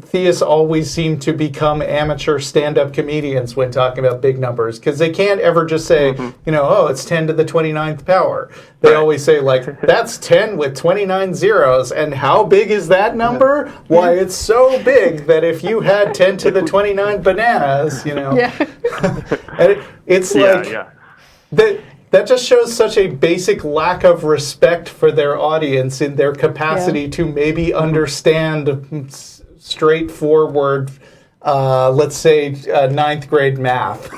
theists always seem to become amateur stand-up comedians when talking about big numbers, because they can't ever just say, you know, oh, it's 10 to the 29th power. They always say, like, that's 10 with 29 zeros, and how big is that number? Why, it's so big that if you had 10 to the 29 bananas, you know. And it's that just shows such a basic lack of respect for their audience in their capacity to maybe understand straightforward, let's say, ninth grade math.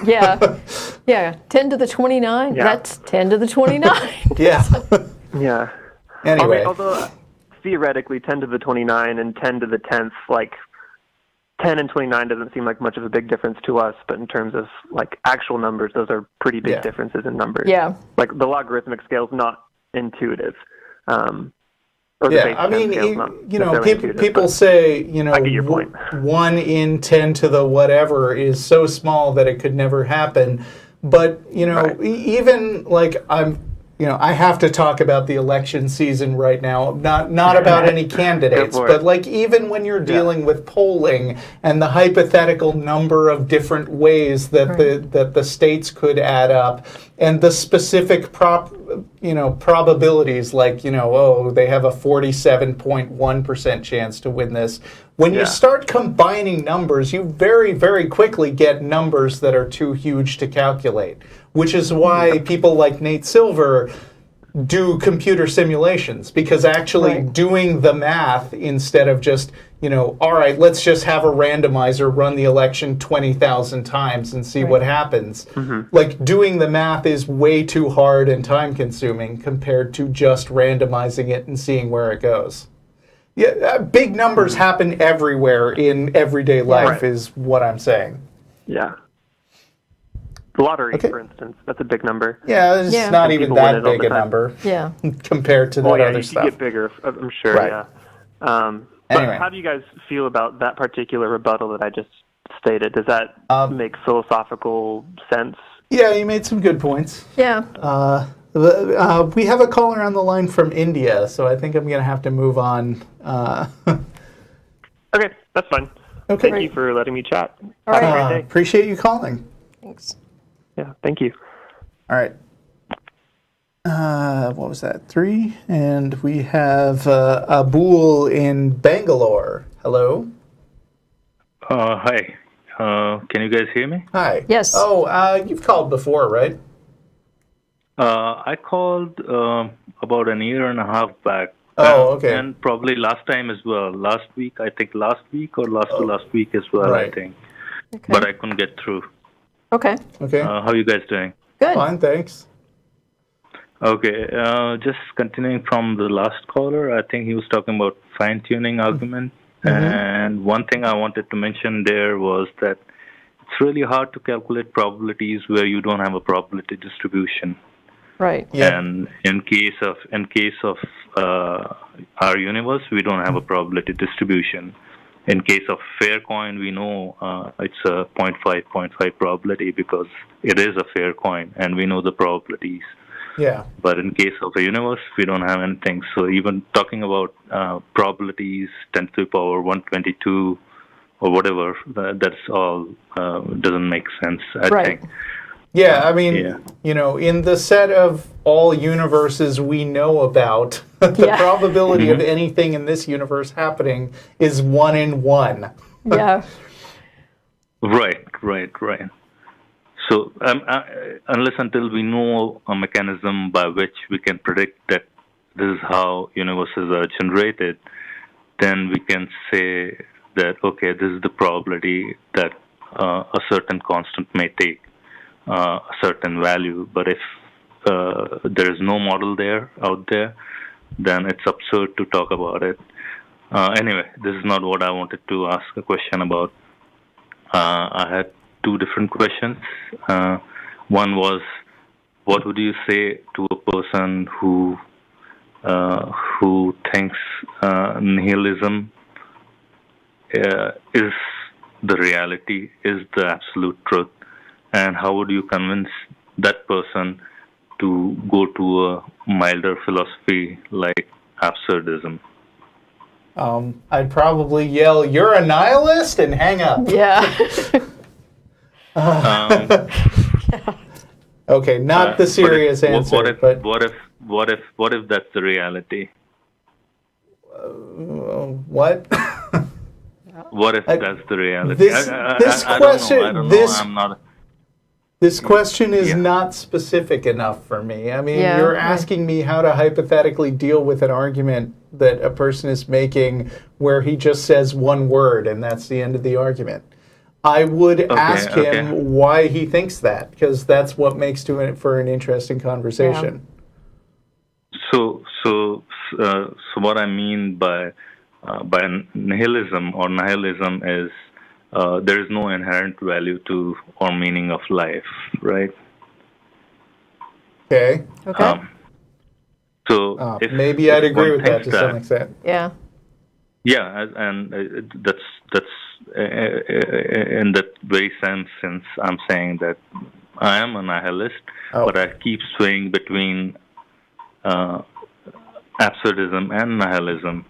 Yeah, 10 to the 29. Yeah. That's 10 to the 29. Yeah. Yeah. Anyway. Although theoretically 10 to the 29 and 10 to the 10th, like 10 and 29 doesn't seem like much of a big difference to us, but in terms of like actual numbers, those are pretty big differences in numbers. Yeah. Like the logarithmic scale is not intuitive. I mean, people say, I get your point. 1 in 10 to the whatever is so small that it could never happen. But, even like I have to talk about the election season right now, not about any candidates, but like even when you're dealing with polling and the hypothetical number of different ways that the states could add up and the specific probabilities, like, they have a 47.1% chance to win this. When you start combining numbers, you very, very quickly get numbers that are too huge to calculate, which is why people like Nate Silver do computer simulations, because actually doing the math instead of just, all right, let's just have a randomizer run the election 20,000 times and see what happens. Like, doing the math is way too hard and time consuming compared to just randomizing it and seeing where it goes. Yeah, big numbers happen everywhere in everyday life is what I'm saying. Yeah. The lottery, for instance, that's a big number. Yeah, it's not even that big a number compared to that other stuff. You get bigger, I'm sure, yeah. But how do you guys feel about that particular rebuttal that I just stated? Does that make philosophical sense? Yeah, you made some good points. Yeah. We have a caller on the line from India, so I think I'm going to have to move on. Okay, that's fine. Okay. Thank you for letting me chat. All Have a right. great day. Appreciate you calling. Thanks. Yeah, thank you. All right. What was that? 3. And we have Abul in Bangalore. Hello. Hi. Can you guys hear me? Hi. Yes. Oh, you've called before, right? I called about a year and a half back. Oh, okay. And probably last time as well. Last week or last week as well, I think. Okay. But I couldn't get through. Okay. Okay. How are you guys doing? Good. Fine, thanks. Okay. Just continuing from the last caller, I think he was talking about fine-tuning argument. And one thing I wanted to mention there was that it's really hard to calculate probabilities where you don't have a probability distribution. Right. Yeah. And in case of our universe, we don't have a probability distribution. In case of fair coin, we know it's a 0.5 probability because it is a fair coin, and we know the probabilities. Yeah. But in case of a universe, we don't have anything. So even talking about probabilities, 10 to the power 122 or whatever, that's all doesn't make sense, I think. Yeah, I mean, in the set of all universes we know about, the probability of anything in this universe happening is 1 in 1. Yeah. Right. So unless until we know a mechanism by which we can predict that this is how universes are generated, then we can say that, okay, this is the probability that a certain constant may take a certain value. But if there is no model out there, then it's absurd to talk about it. Anyway, this is not what I wanted to ask a question about. I had 2 different questions. One was, what would you say to a person who thinks nihilism is the reality, is the absolute truth, and how would you convince that person to go to a milder philosophy like absurdism? I'd probably yell, "You're a nihilist," and hang up. Yeah. Okay, not the serious answer. What if that's the reality? What? What if that's the reality? This question is not specific enough for me. I mean, you're asking me how to hypothetically deal with an argument that a person is making where he just says one word and that's the end of the argument. I would ask him why he thinks that, because that's what makes it for an interesting conversation. So what I mean by nihilism is there is no inherent value to or meaning of life, right? Okay. So maybe I'd agree with that to some extent. Yeah. Yeah, and that's in that very sense, since I'm saying that I am a nihilist, but I keep swaying between absurdism and nihilism.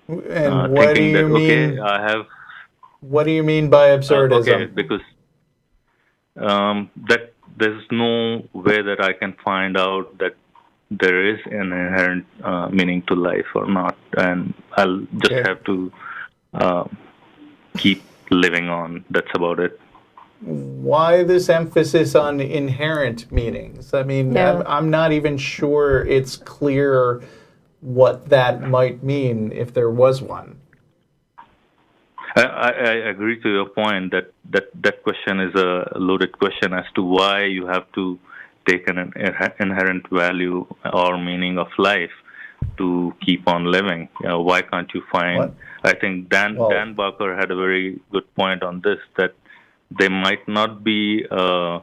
And what do you mean? What do you mean by absurdism? Because that there's no way that I can find out that there is an inherent meaning to life or not, and I'll just have to keep living on. That's about it. Why this emphasis on inherent meanings? I mean, I'm not even sure it's clear what that might mean if there was one. I agree to your point that question is a loaded question as to why you have to take an inherent value or meaning of life to keep on living. Why can't you find? What? I think Dan Barker had a very good point on this, that there might not be an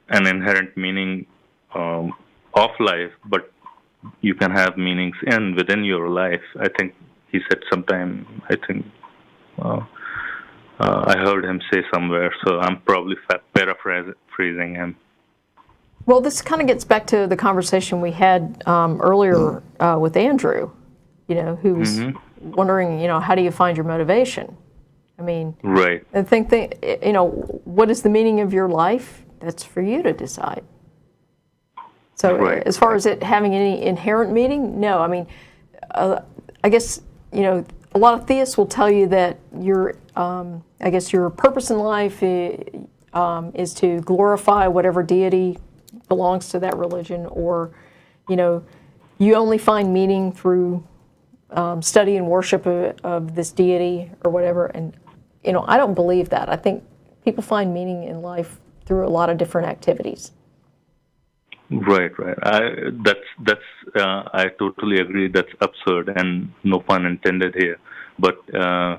inherent meaning of life, but you can have meanings within your life. I think he said sometime. I think I heard him say somewhere, so I'm probably paraphrasing him. Well, this kind of gets back to the conversation we had earlier with Andrew, who was wondering, how do you find your motivation? I mean, right. I think what is the meaning of your life? That's for you to decide. So as far as it having any inherent meaning, no. I mean, I guess, a lot of theists will tell you that your purpose in life is to glorify whatever deity belongs to that religion, or, you only find meaning through study and worship of this deity or whatever. And, I don't believe that. I think people find meaning in life through a lot of different activities. Right. I totally agree. That's absurd, and no pun intended here. But I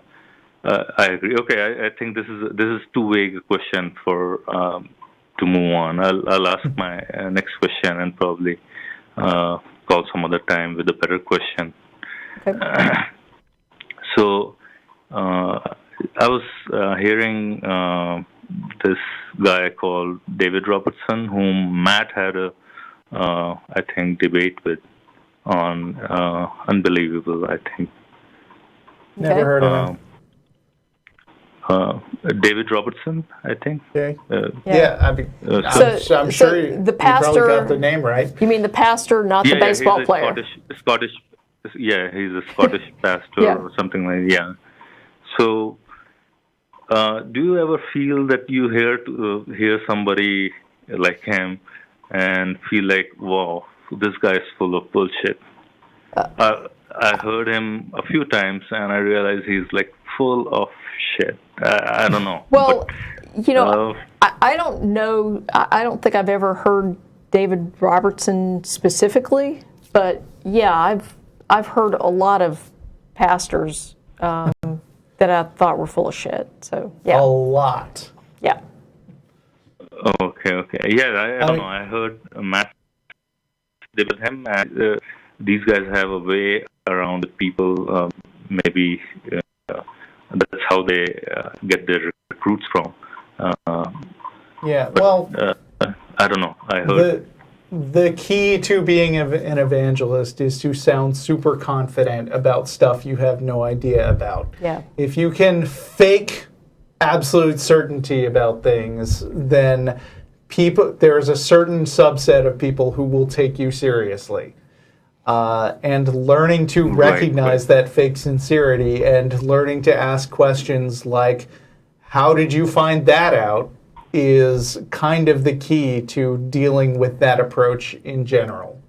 agree. Okay, I think this is too vague a question for to move on. I'll ask my next question and probably call some other time with a better question. Okay. So I was hearing this guy called David Robertson, whom Matt had a I think debate with on Unbelievable. I think. Never heard of him. David Robertson, I think. Okay. I'm sure the pastor, you probably got the name right. You mean the pastor, not the baseball player? Scottish. Yeah, he's a Scottish pastor or something like that. Yeah. So, do you ever feel that you hear somebody like him and feel like, wow, this guy is full of bullshit? I heard him a few times, and I realized he's like full of shit. I don't know. Well, I don't know. I don't think I've ever heard David Robertson specifically, but yeah, I've heard a lot of pastors that I thought were full of shit. So yeah, a lot. Yeah. Okay. Yeah, I don't know. I heard Matt did with him. And, these guys have a way around the people. Maybe that's how they get their recruits from. I don't know. I heard the key to being an evangelist is to sound super confident about stuff you have no idea about. Yeah. If you can fake absolute certainty about things, then there's a certain subset of people who will take you seriously. And learning to recognize that fake sincerity and learning to ask questions like, how did you find that out, is kind of the key to dealing with that approach in general.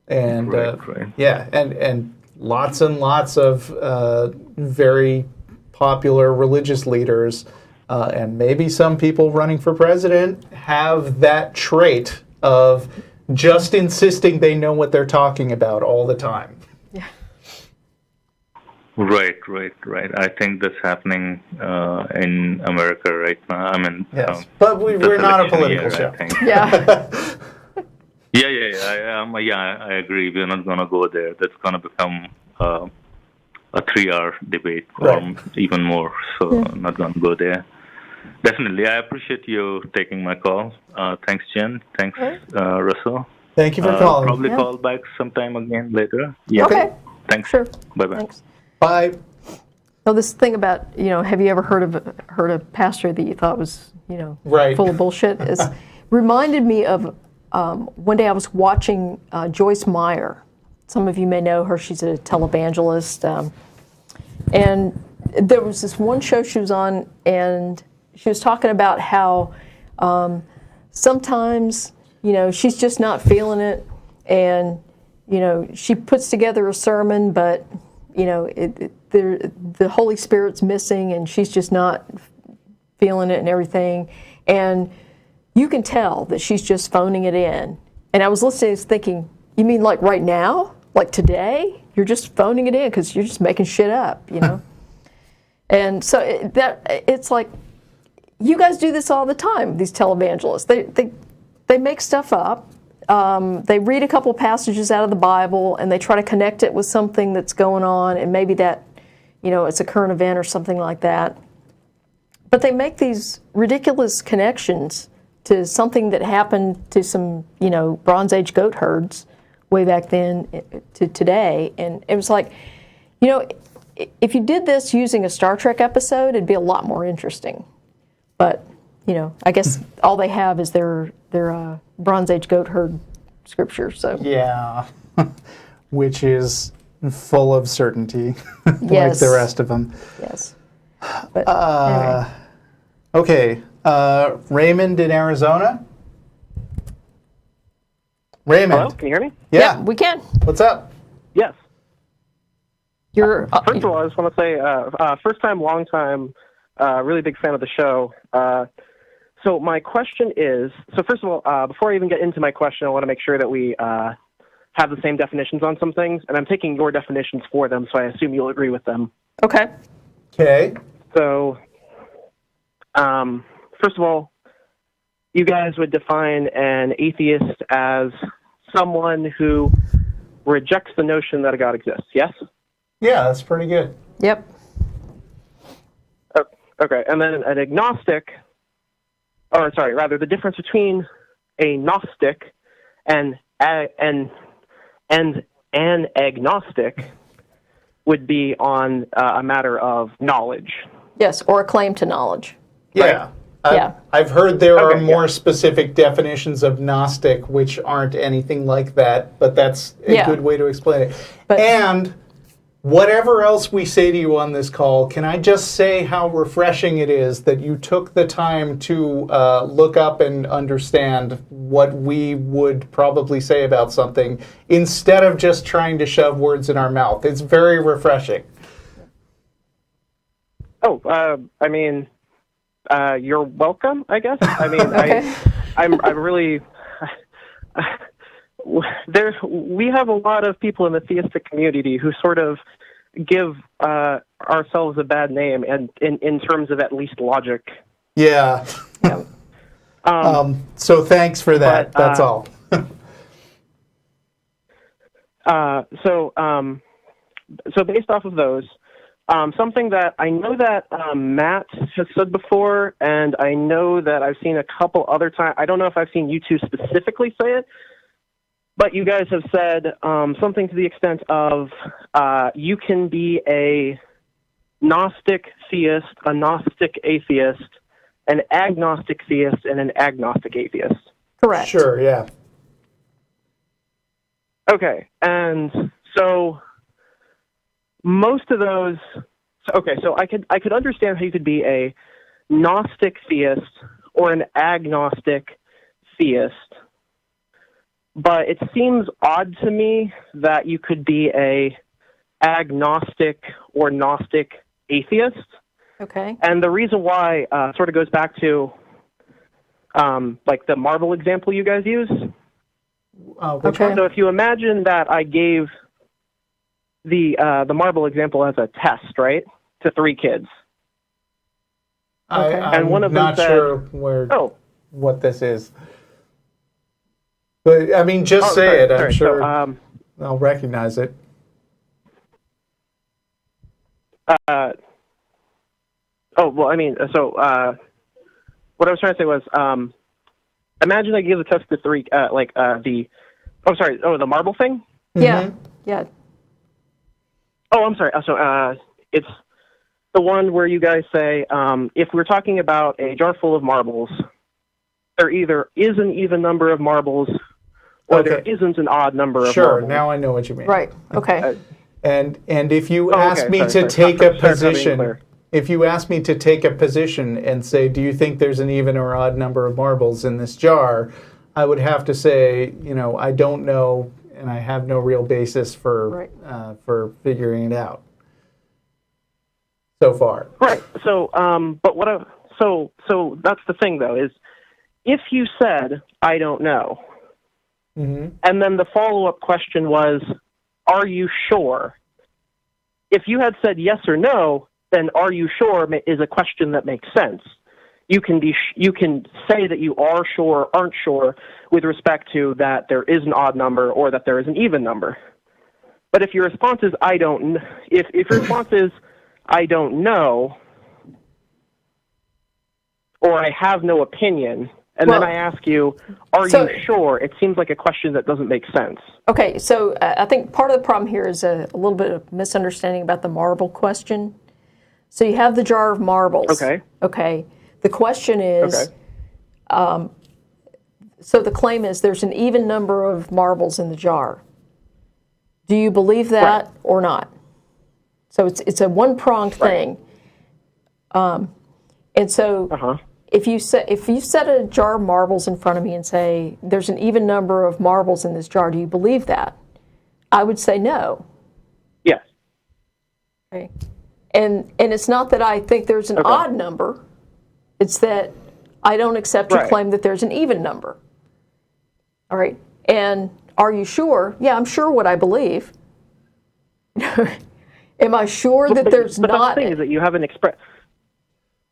And and lots and lots of very popular religious leaders, and maybe some people running for president have that trait of just insisting they know what they're talking about all the time. Yeah. Right. I think that's happening in America right now. I mean, yes, but we're not a political show. I think. Yeah. I agree. We're not going to go there. That's going to become a 3-hour debate or even more. So I'm not going to go there. Definitely. I appreciate you taking my call. Thanks, Jen. Thanks, Russell. Thank you for calling. Probably call back sometime again later. Yeah. Okay. Thanks. Sure. Bye-bye. Thanks. Bye. So this thing about, have you ever heard a pastor that you thought was, full of bullshit? Is reminded me of one day I was watching Joyce Meyer. Some of you may know her. She's a televangelist. And there was this one show she was on, and she was talking about how sometimes, she's just not feeling it. And, she puts together a sermon, but, the Holy Spirit's missing, and she's just not feeling it and everything. And you can tell that she's just phoning it in. And I was listening and thinking, you mean like right now? Like today? You're just phoning it in because you're just making shit up, And so it's like, you guys do this all the time, these televangelists. They make stuff up. They read a couple passages out of the Bible, and they try to connect it with something that's going on, and maybe that, it's a current event or something like that. But they make these ridiculous connections to something that happened to some, Bronze Age goat herds way back then to today. And it was like, if you did this using a Star Trek episode, it'd be a lot more interesting. But, I guess all they have is their Bronze Age goat herd scripture. So yeah, which is full of certainty, yes. like the rest of them. Yes. But anyway. Okay, Raymond in Arizona. Raymond. Hello, can you hear me? Yeah, we can. What's up? Yes. You're first of all, I just want to say, first time, long time, really big fan of the show. So my question is, first of all, before I even get into my question, I want to make sure that we have the same definitions on some things, and I'm taking your definitions for them, so I assume you'll agree with them. Okay. Okay. So, first of all, you guys would define an atheist as someone who rejects the notion that a God exists, yes? Yeah, that's pretty good. Yep. Okay, and then an agnostic, the difference between a Gnostic and an agnostic would be on a matter of knowledge. Yes, or a claim to knowledge. Yeah. Right? I've heard there are more specific definitions of Gnostic, which aren't anything like that, but that's a good way to explain it. And whatever else we say to you on this call, can I just say how refreshing it is that you took the time to look up and understand what we would probably say about something instead of just trying to shove words in our mouth. It's very refreshing. Oh, you're welcome, I guess. I mean, okay. I'm really... we have a lot of people in the theistic community who sort of give ourselves a bad name, and in terms of at least logic. Yeah. So thanks for that. But, that's all. So based off of those, something that I know that Matt has said before, and I know that I've seen a couple other times. I don't know if I've seen you two specifically say it, but you guys have said something to the extent of you can be a Gnostic theist, a Gnostic atheist, an agnostic theist, and an agnostic atheist. Correct. Sure, yeah. Okay, and so most of those... Okay, so I could understand how you could be a Gnostic theist or an agnostic theist, but it seems odd to me that you could be a agnostic or Gnostic atheist. Okay. And the reason why sort of goes back to like the marble example you guys use. Okay. So if you imagine that I gave the marble example as a test, right, to 3 kids. Okay. I'm and one of them not said, sure what this is. But, I mean, just say it. I'm sure I'll recognize it. Well, I mean, so what I was trying to say was, imagine I give the test to 3, the marble thing? Yeah, yeah. Oh, I'm sorry. So it's the one where you guys say, if we're talking about a jar full of marbles, there either is an even number of marbles or there isn't an odd number of marbles. Sure, now I know what you mean. Right, okay. And if you ask me to take a position, if you ask me to take a position and say, do you think there's an even or odd number of marbles in this jar, I would have to say, I don't know, and I have no real basis for figuring it out so far. Right. So, but so that's the thing though, is if you said I don't know, and then the follow-up question was, are you sure? If you had said yes or no, then are you sure is a question that makes sense. You can say that you are sure or aren't sure with respect to that there is an odd number or that there is an even number. But if your response is I don't, if your response is I don't know, or I have no opinion, and then I ask you, are you sure? It seems like a question that doesn't make sense. Okay, so I think part of the problem here is a little bit of misunderstanding about the marble question. So you have the jar of marbles. Okay. Okay. The question is, so the claim is there's an even number of marbles in the jar. Do you believe that or not? So it's a one-pronged thing. And so if you set a jar of marbles in front of me and say there's an even number of marbles in this jar, do you believe that? I would say no. Yes. Okay. And it's not that I think there's an odd number. It's that I don't accept your claim that there's an even number. All right. And are you sure? Yeah, I'm sure what I believe. Am I sure that there's not? But the thing is that you haven't expressed.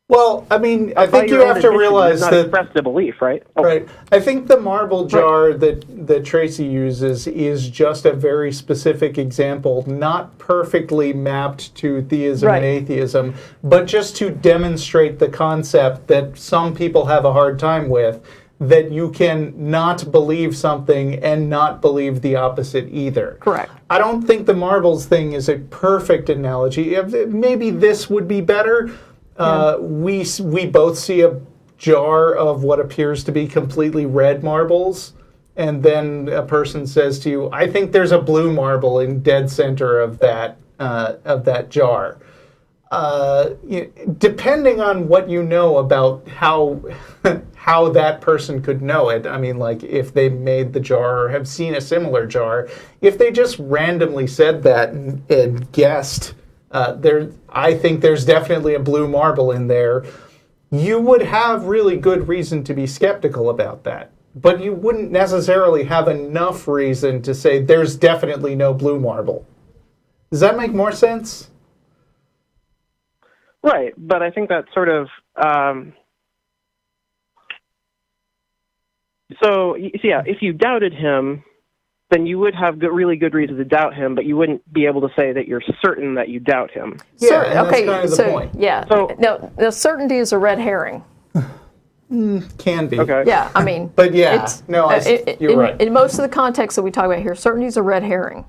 Well, I mean, I think you have to realize that expressed a belief, right? Right. I think the marble jar that Tracy uses is just a very specific example, not perfectly mapped to theism and atheism, but just to demonstrate the concept that some people have a hard time with, that you can not believe something and not believe the opposite either. Correct. I don't think the marbles thing is a perfect analogy. Maybe this would be better. We both see a jar of what appears to be completely red marbles, and then a person says to you, I think there's a blue marble in dead center of that jar. Depending on what you know about how that person could know it, I mean, like if they made the jar or have seen a similar jar, if they just randomly said that and guessed, I think there's definitely a blue marble in there, you would have really good reason to be skeptical about that. But you wouldn't necessarily have enough reason to say there's definitely no blue marble. Does that make more sense? Right, but I think that sort of... So, yeah, if you doubted him, then you would have really good reason to doubt him, but you wouldn't be able to say that you're certain that you doubt him. Yeah, and that's kind of the point. Yeah, no, certainty is a red herring. Can be. Okay. Yeah, I mean... But yeah, you're right. In most of the context that we talk about here, certainty is a red herring.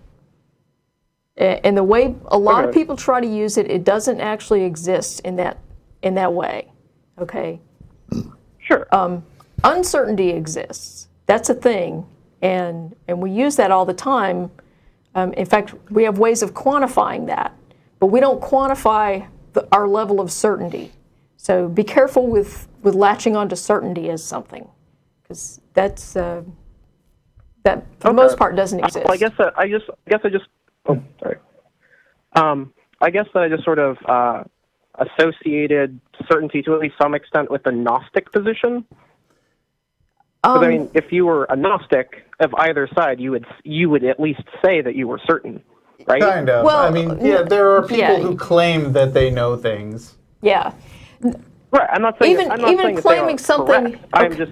And the way a lot of people try to use it, it doesn't actually exist in that way. Okay? Sure. Uncertainty exists. That's a thing. And we use that all the time. In fact, we have ways of quantifying that. But we don't quantify our level of certainty. So be careful with latching onto certainty as something. Because that's... that, for the most part, doesn't exist. Well, I guess I just... Oh, sorry. I guess that I just sort of associated certainty to at least some extent with the Gnostic position. Because I mean, if you were a Gnostic of either side, you would at least say that you were certain, right? Kind of. Well, I mean, yeah, there are people who claim that they know things. Yeah. Right. I'm not saying even claiming something. Correct. I'm just.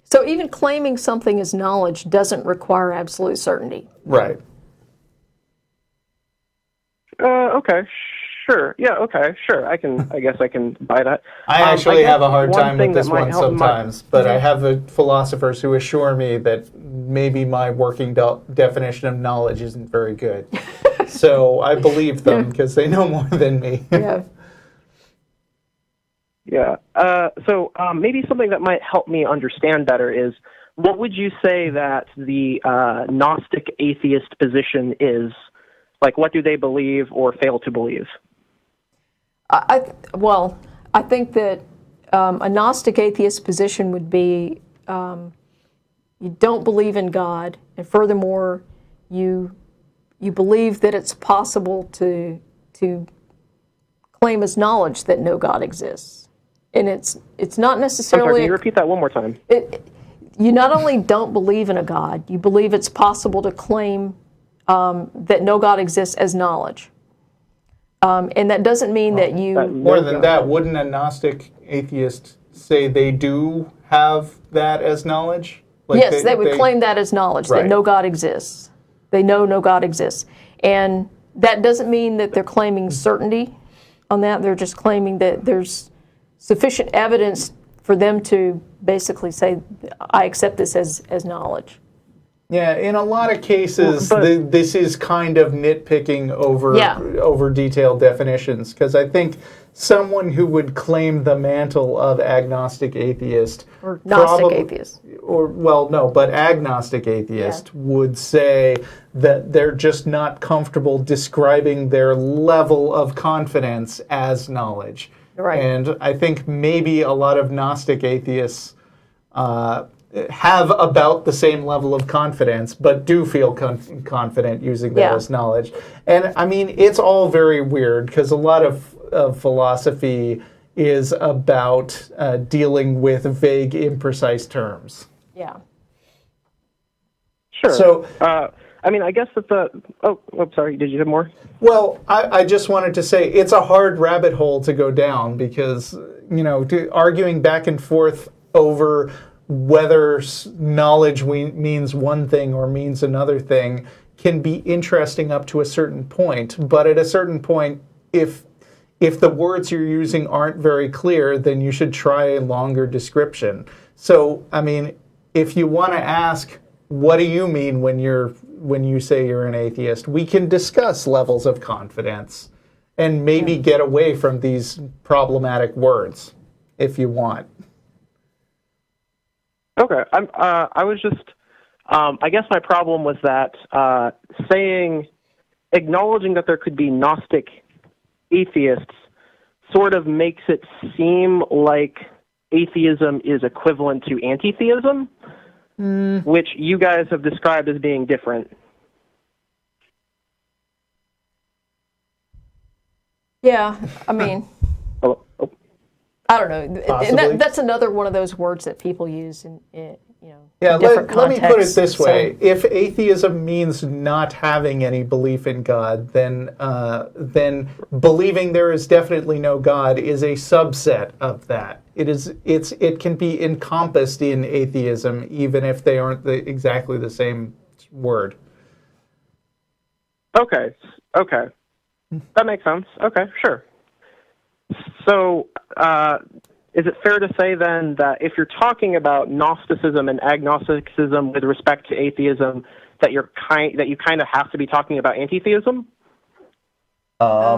So even claiming something as knowledge doesn't require absolute certainty. Right. Okay. Sure. Yeah. Okay. Sure. I guess I can buy that. I actually have a hard time with this that might one help sometimes, but I have philosophers who assure me that maybe my working definition of knowledge isn't very good. So I believe them because they know more than me. Yeah. Yeah. So maybe something that might help me understand better is, what would you say that the Gnostic atheist position is? Like, what do they believe or fail to believe? I think that a Gnostic atheist position would be you don't believe in God, and furthermore, you believe that it's possible to claim as knowledge that no God exists. And it's not necessarily... I'm sorry, can you repeat that one more time? You not only don't believe in a God, you believe it's possible to claim that no God exists as knowledge. And that doesn't mean that you... More than that, wouldn't a Gnostic atheist say they do have that as knowledge? Like yes, they would claim that as knowledge, right. That no God exists. They know no God exists. And that doesn't mean that they're claiming certainty on that. They're just claiming that there's sufficient evidence for them to basically say, I accept this as knowledge. Yeah, in a lot of cases, this is kind of nitpicking over detailed definitions, because I think someone who would claim the mantle of agnostic atheist, or Gnostic atheist, but agnostic atheist would say that they're just not comfortable describing their level of confidence as knowledge. Right. And I think maybe a lot of Gnostic atheists have about the same level of confidence, but do feel confident using that as knowledge. And I mean, it's all very weird, because a lot of philosophy is about dealing with vague, imprecise terms. Yeah. Sure. So, I mean, I guess that sorry, did you have more? Well, I just wanted to say it's a hard rabbit hole to go down, because, arguing back and forth over whether knowledge means one thing or means another thing can be interesting up to a certain point. But at a certain point, if the words you're using aren't very clear, then you should try a longer description. So, I mean, if you want to ask, what do you mean when you say you're an atheist, we can discuss levels of confidence and maybe get away from these problematic words if you want. Okay, I was just, I guess my problem was that acknowledging that there could be Gnostic atheists sort of makes it seem like atheism is equivalent to anti-theism, which you guys have described as being different. Yeah, I mean... I don't know. And that's another one of those words that people use in different contexts. Let me put it this way. If atheism means not having any belief in God, then believing there is definitely no God is a subset of that. It can be encompassed in atheism, even if they aren't exactly the same word. Okay. That makes sense. Okay, sure. So, is it fair to say then that if you're talking about Gnosticism and agnosticism with respect to atheism, that you kind of have to be talking about anti-theism? I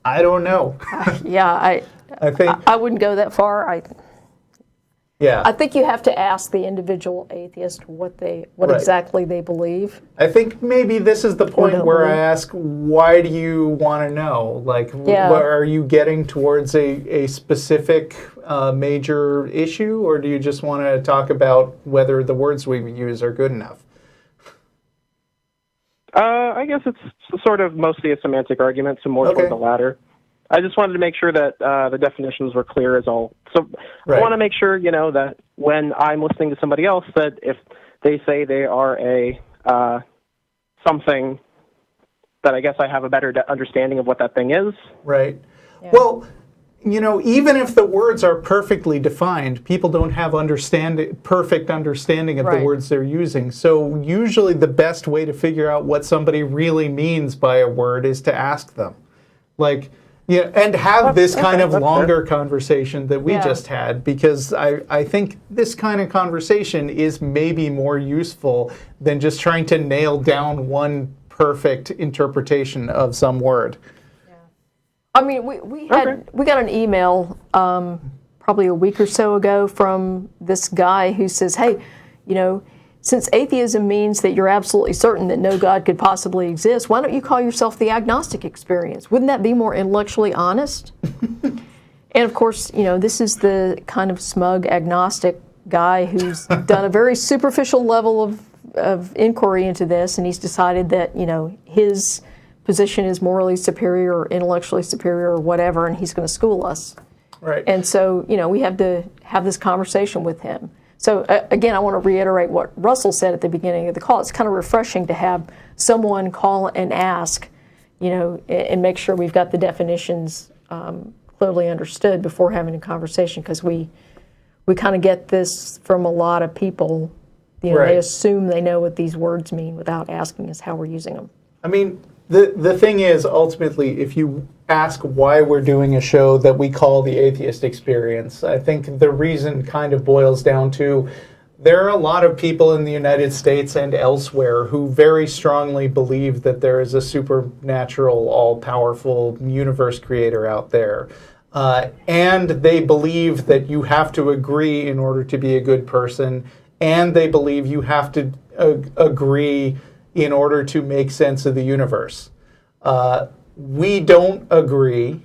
don't know. I think I wouldn't go that far. I think you have to ask the individual atheist what exactly they believe. I think maybe this is the point where I ask, why do you want to know? Like, are you getting towards a specific major issue, or do you just want to talk about whether the words we use are good enough? I guess it's sort of mostly a semantic argument, so more toward the latter. I just wanted to make sure that the definitions were clear as all. So I want to make sure, that when I'm listening to somebody else, that if they say they are a something, that I guess I have a better understanding of what that thing is. Right. Yeah. Well, even if the words are perfectly defined, people don't have perfect understanding of the words they're using. So usually the best way to figure out what somebody really means by a word is to ask them. And have this kind of longer conversation that we just had, because I think this kind of conversation is maybe more useful than just trying to nail down one perfect interpretation of some word. I mean, we got an email probably a week or so ago from this guy who says, hey, since atheism means that you're absolutely certain that no God could possibly exist, why don't you call yourself the Agnostic Experience? Wouldn't that be more intellectually honest? And of course, this is the kind of smug agnostic guy who's done a very superficial level of inquiry into this, and he's decided that, his position is morally superior or intellectually superior or whatever, and he's going to school us. Right. And so, we have to have this conversation with him. So again, I want to reiterate what Russell said at the beginning of the call. It's kind of refreshing to have someone call and ask, and make sure we've got the definitions clearly understood before having a conversation, because we kind of get this from a lot of people. They assume they know what these words mean without asking us how we're using them. I mean, the thing is, ultimately, if you ask why we're doing a show that we call the Atheist Experience, I think the reason kind of boils down to there are a lot of people in the United States and elsewhere who very strongly believe that there is a supernatural, all-powerful universe creator out there. And they believe that you have to agree in order to be a good person, and they believe you have to agree in order to make sense of the universe. We don't agree,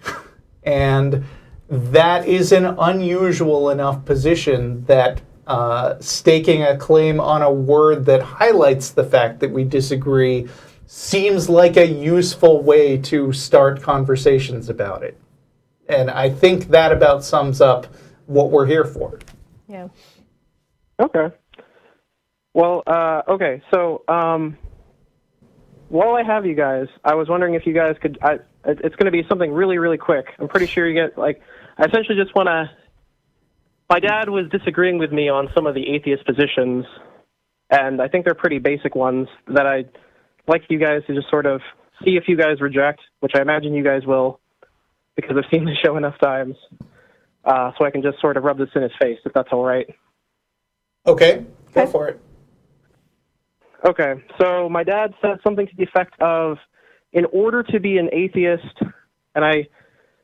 and that is an unusual enough position that staking a claim on a word that highlights the fact that we disagree seems like a useful way to start conversations about it. And I think that about sums up what we're here for. Yeah. Okay. Well, so while I have you guys, I was wondering if you guys could, it's going to be something really, really quick. I'm pretty sure you get, I essentially just want to, my dad was disagreeing with me on some of the atheist positions, and I think they're pretty basic ones that I'd like you guys to just sort of see if you guys reject, which I imagine you guys will, because I've seen the show enough times, so I can just sort of rub this in his face, if that's all right. Okay, go for it. Okay, so my dad said something to the effect of, in order to be an atheist, and I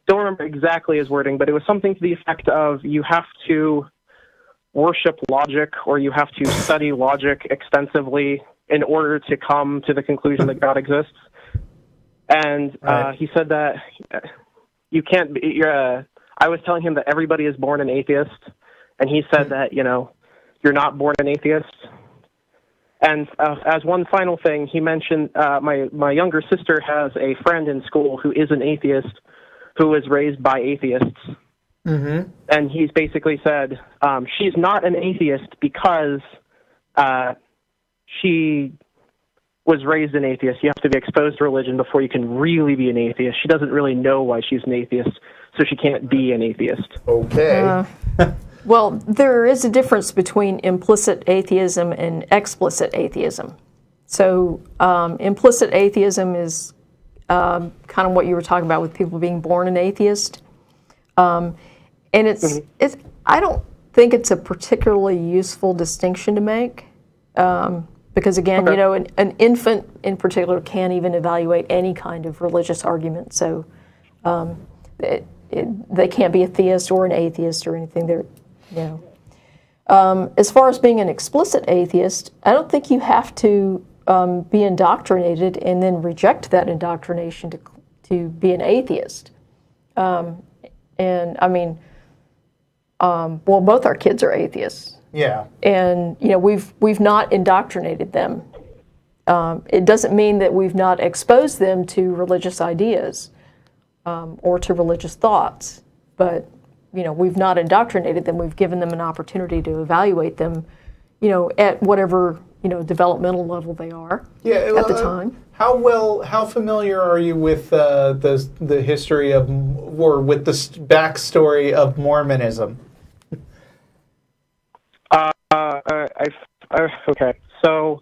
don't remember exactly his wording, but it was something to the effect of, you have to worship logic, or you have to study logic extensively in order to come to the conclusion that God exists. And he said that you can't be, I was telling him that everybody is born an atheist, and he said that, you're not born an atheist. And as one final thing, he mentioned my younger sister has a friend in school who is an atheist, who was raised by atheists. Mm-hmm. And he's basically said she's not an atheist because she was raised an atheist. You have to be exposed to religion before you can really be an atheist. She doesn't really know why she's an atheist, so she can't be an atheist. Okay. Well, there is a difference between implicit atheism and explicit atheism. So implicit atheism is kind of what you were talking about with people being born an atheist. And it's I don't think it's a particularly useful distinction to make. Because again, an infant in particular can't even evaluate any kind of religious argument. So they can't be a theist or an atheist or anything. As far as being an explicit atheist, I don't think you have to be indoctrinated and then reject that indoctrination to be an atheist. And I mean, both our kids are atheists. Yeah. And we've not indoctrinated them It doesn't mean that we've not exposed them to religious ideas or to religious thoughts, but we've not indoctrinated them. We've given them an opportunity to evaluate them, at whatever developmental level they are at the time. How familiar are you with the history of, or with the backstory of Mormonism? Okay, so.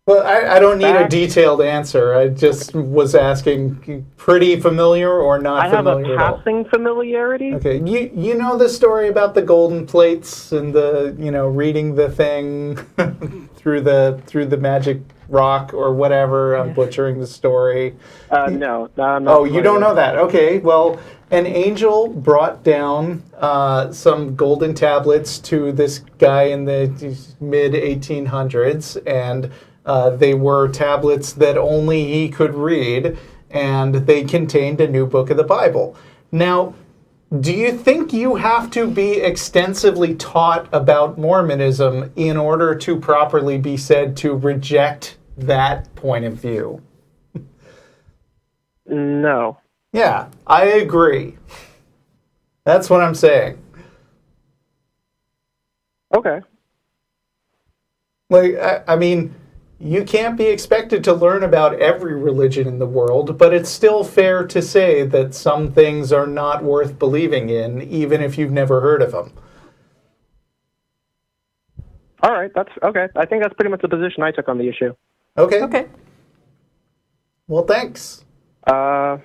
Well, I don't need a detailed answer. I just was asking, pretty familiar or not familiar at all? I have a passing familiarity. Okay, you know the story about the golden plates and the reading the thing through the magic rock or whatever. I'm butchering the story. No, I'm not. Oh, you don't know that? Okay, well, an angel brought down some golden tablets to this guy in the mid 1800s, and they were tablets that only he could read, and they contained a new book of the Bible. Now, do you think you have to be extensively taught about Mormonism in order to properly be said to reject that point of view? No. Yeah, I agree. That's what I'm saying. Okay. I mean, you can't be expected to learn about every religion in the world, but it's still fair to say that some things are not worth believing in, even if you've never heard of them. All right, that's okay. I think that's pretty much the position I took on the issue. Okay. Well, thanks. All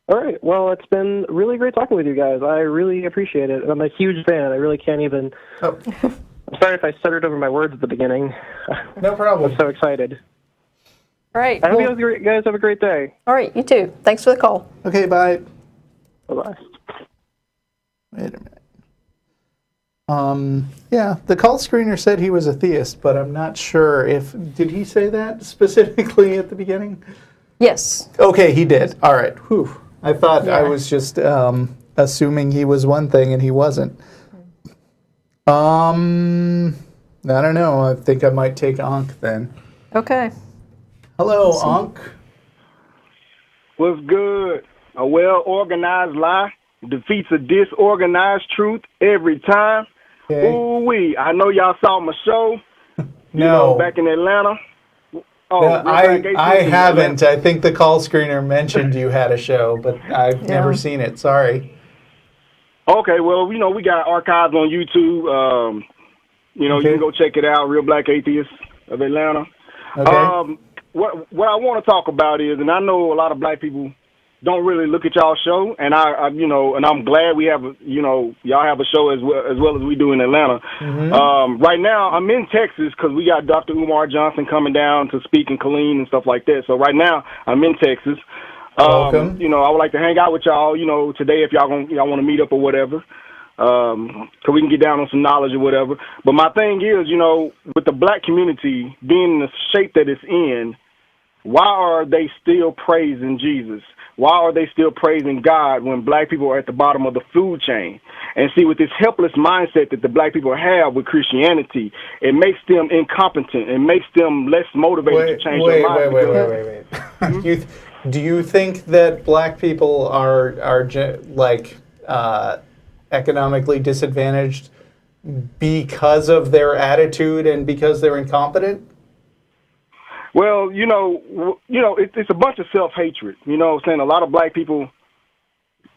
right. Well, it's been really great talking with you guys. I really appreciate it. I'm a huge fan. I really can't even... Oh. I'm sorry if I stuttered over my words at the beginning. No problem. I'm so excited. All right. I hope you guys have a great day. All right, you too. Thanks for the call. Okay, bye. Bye-bye. Wait a minute. Yeah, the call screener said he was a theist, but I'm not sure if... Did he say that specifically at the beginning? Yes. Okay, he did. All right. Whew. I thought I was just assuming he was one thing and he wasn't. I don't know. I think I might take Ankh then. Okay. Hello, Ankh. What's good? A well-organized lie defeats a disorganized truth every time. Okay. Ooh-wee. I know y'all saw my show. No. Back in Atlanta. Oh, no, I haven't. I think the call screener mentioned you had a show, but I've never seen it. Sorry. Okay, well, we got archives on YouTube. You can go check it out, Real Black Atheists of Atlanta. Okay. What I want to talk about is, and I know a lot of black people don't really look at y'all show, and and I'm glad we have, y'all have a show as well as we do in Atlanta. Mm-hmm. Right now, I'm in Texas because we got Dr. Umar Johnson coming down to speak in Killeen and stuff like that. So right now, I'm in Texas. Welcome. I would like to hang out with y'all, today if y'all want to meet up or whatever. So we can get down on some knowledge or whatever. But my thing is, with the black community being in the shape that it's in, why are they still praising Jesus? Why are they still praising God when black people are at the bottom of the food chain? And see, with this helpless mindset that the black people have with Christianity, it makes them incompetent. It makes them less motivated to change their lives. Wait. Do you think that black people are economically disadvantaged because of their attitude and because they're incompetent? Well, it's a bunch of self-hatred. You know what I'm saying? A lot of black people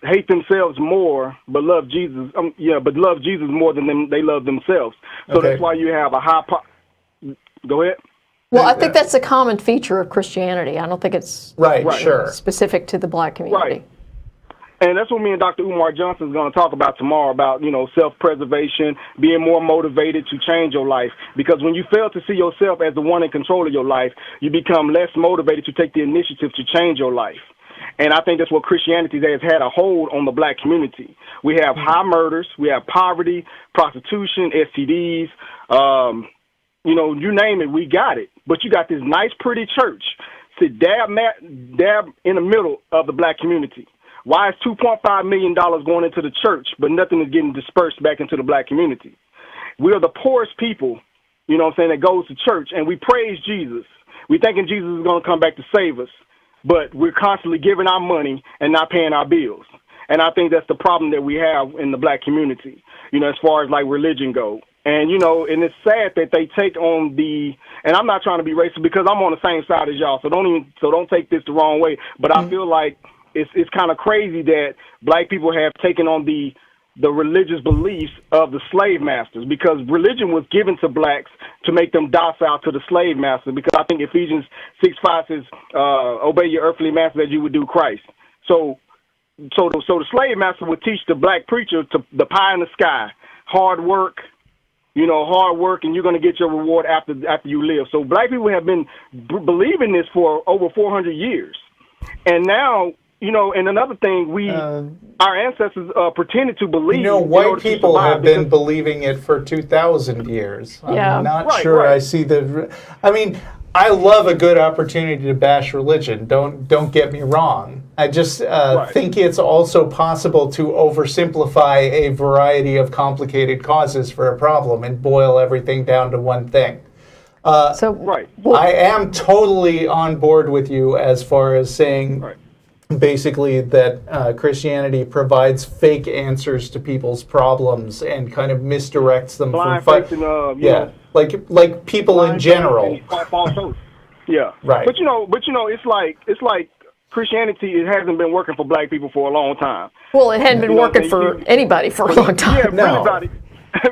hate themselves more, but love Jesus. But love Jesus more than they love themselves. So that's why you have a high... Go ahead. Well, I think that's a common feature of Christianity. I don't think it's specific to the black community. Right. And that's what me and Dr. Umar Johnson is going to talk about tomorrow, about, self-preservation, being more motivated to change your life. Because when you fail to see yourself as the one in control of your life, you become less motivated to take the initiative to change your life. And I think that's what Christianity has had a hold on the black community. We have high murders, we have poverty, prostitution, STDs, you name it, we got it. But you got this nice, pretty church sit dab in the middle of the black community. Why is $2.5 million going into the church, but nothing is getting dispersed back into the black community? We are the poorest people you know what I'm saying, that goes to church, and we praise Jesus. We thinking Jesus is going to come back to save us, but we're constantly giving our money and not paying our bills. And I think that's the problem that we have in the black community, you know, as far as like religion goes. And, you know, and it's sad that they take on and I'm not trying to be racist because I'm on the same side as y'all, so don't take this the wrong way. But I feel like it's kind of crazy that black people have taken on the religious beliefs of the slave masters, because religion was given to blacks to make them docile to the slave master, because I think Ephesians 6:5 says, obey your earthly master as you would do Christ. So the slave master would teach the black preacher to the pie in the sky, hard work, and you're going to get your reward after you live. So black people have been believing this for over 400 years. And now, you know, and another thing, our ancestors pretended to believe. You know, white people have been believing it for 2,000 years. I'm not sure I see I mean, I love a good opportunity to bash religion. Don't get me wrong. I just think it's also possible to oversimplify a variety of complicated causes for a problem and boil everything down to one thing. I am totally on board with you as far as saying basically that Christianity provides fake answers to people's problems and kind of misdirects them from like people in general. Yeah, right. But you know, it's like Christianity, it hasn't been working for black people for a long time. Well, it hadn't been working for anybody for a long time. Yeah, anybody.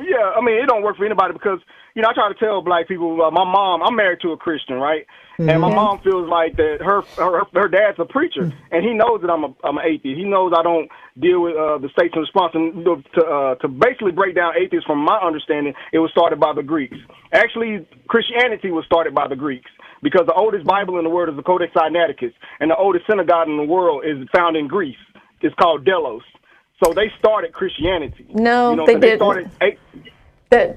Yeah, I mean, it don't work for anybody because, you know, I try to tell black people, my mom, I'm married to a Christian, right? Mm-hmm. And my mom feels like that her dad's a preacher, and he knows that I'm an atheist. He knows I don't deal with the state's response. And to basically break down atheists, from my understanding, it was started by the Greeks. Actually, Christianity was started by the Greeks, because the oldest Bible in the world is the Codex Sinaiticus, and the oldest synagogue in the world is found in Greece. It's called Delos. So they started Christianity. No, you know, they didn't.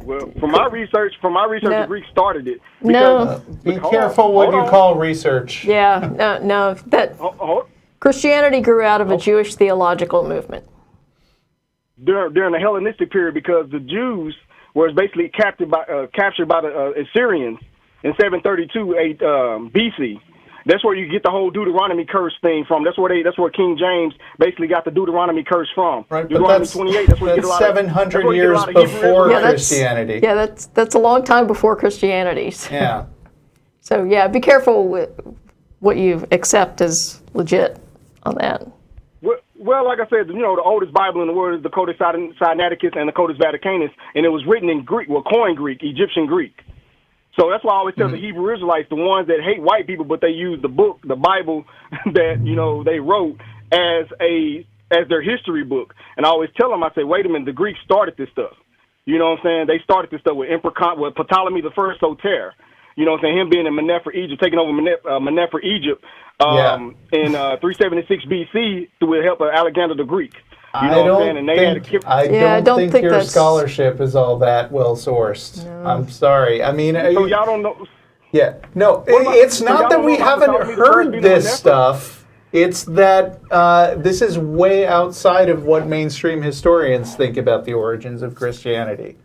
Well, from my research, the Greeks started it. No. Be careful what you call research. Yeah, no. Christianity grew out of a Jewish theological movement. During the Hellenistic period, because the Jews were basically captured by the Assyrians in 732 BC. That's where you get the whole Deuteronomy curse thing from. That's where King James basically got the Deuteronomy curse from. Right, Deuteronomy 28. That's where you get a lot 700 years before Christianity. That's a long time before Christianity. Yeah. So be careful with what you accept as legit on that. Well, like I said, you know, the oldest Bible in the world is the Codex Sinaiticus and the Codex Vaticanus, and it was written in Greek, Koine Greek, Egyptian Greek. So that's why I always tell the Hebrew Israelites, the ones that hate white people, but they use the Bible that, you know, they wrote as their history book. And I always tell them, I say, wait a minute, the Greeks started this stuff. You know what I'm saying? They started this stuff with Ptolemy the First Soter. You know what I'm saying? Him being in Menepher, Egypt, taking over Menepher, Egypt in 376 BC with the help of Alexander the Greek. You know what I'm saying? I don't think your scholarship is all that well sourced. No. I'm sorry. I mean, so y'all don't know. Yeah, no, it's not that we haven't heard this stuff. It's that this is way outside of what mainstream historians think about the origins of Christianity.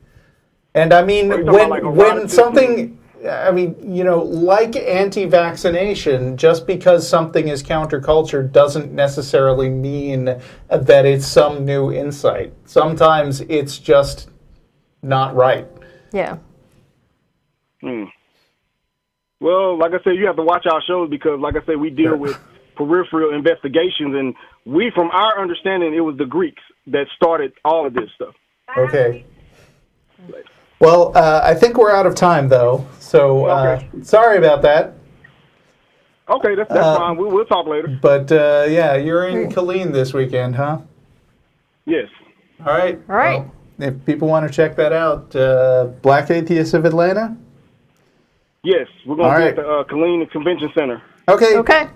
And I mean, when something, I mean, you know, like anti-vaccination, just because something is counterculture doesn't necessarily mean that it's some new insight. Sometimes it's just not right. Yeah. Well, like I said, you have to watch our shows because, like I said, we deal with peripheral investigations, and from our understanding, it was the Greeks that started all of this stuff. Okay. Well, I think we're out of time, though, so sorry about that. Okay, that's fine. We'll talk later. But, you're in Killeen this weekend, huh? Yes. All right. Well, if people want to check that out, Black Atheists of Atlanta? Yes, we're going to be at the Killeen Convention Center. Okay. Okay.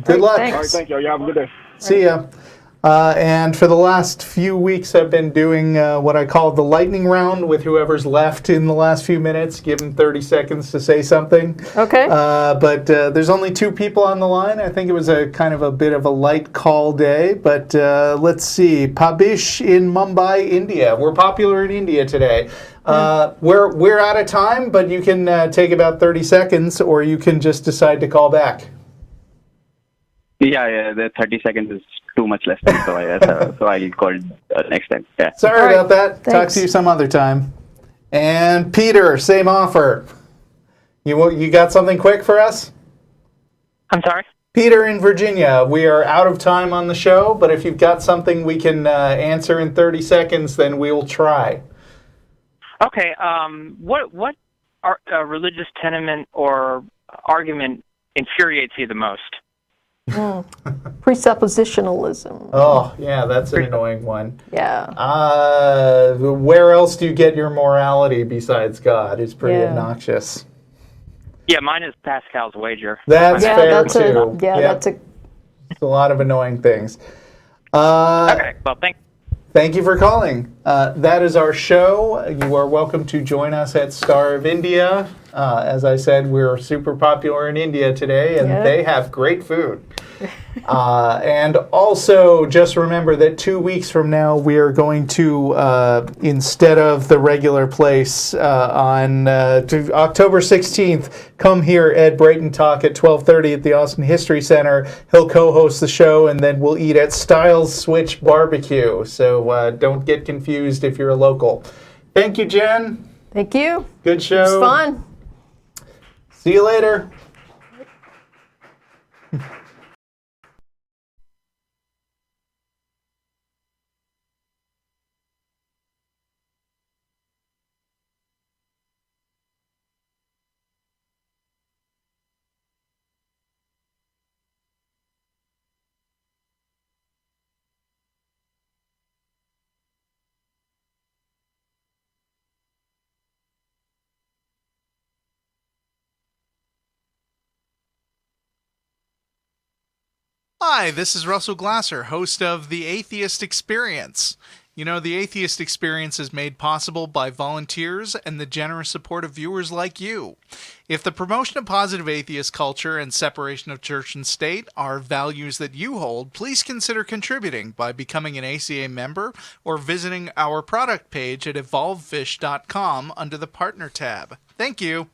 Good luck. Thanks. All right, thank you. Y'all have a good day. See ya. And for the last few weeks, I've been doing what I call the lightning round with whoever's left in the last few minutes. Give them 30 seconds to say something. Okay. But there's only 2 people on the line. I think it was a kind of a bit of a light call day. But let's see. Pabish in Mumbai, India. We're popular in India today. We're out of time, but you can take about 30 seconds, or you can just decide to call back. Yeah, the 30 seconds is too much less time, so I'll call next time. Yeah. Sorry about that. Thanks. Talk to you some other time. And Peter, same offer. You got something quick for us? I'm sorry? Peter in Virginia, we are out of time on the show, but if you've got something we can answer in 30 seconds, then we'll try. Okay. What religious tenement or argument infuriates you the most? Presuppositionalism. Oh, yeah, that's an annoying one. Yeah. Where else do you get your morality besides God? It's pretty obnoxious. Yeah, mine is Pascal's wager. That's fair, too. That's a lot of annoying things. Okay, well, Thank you for calling. That is our show. You are welcome to join us at Star of India. As I said, we're super popular in India today, and they have great food. And also, just remember that 2 weeks from now, we are going to, instead of the regular place on October 16th, come here, Ed Brayton Talk at 12:30 at the Austin History Center. He'll co-host the show, and then we'll eat at Styles Switch Barbecue. So don't get confused if you're a local. Thank you, Jen. Thank you. Good show. It was fun. See you later. Hi, this is Russell Glasser, host of The Atheist Experience. You know, The Atheist Experience is made possible by volunteers and the generous support of viewers like you. If the promotion of positive atheist culture and separation of church and state are values that you hold, please consider contributing by becoming an ACA member or visiting our product page at evolvefish.com under the Partner tab. Thank you.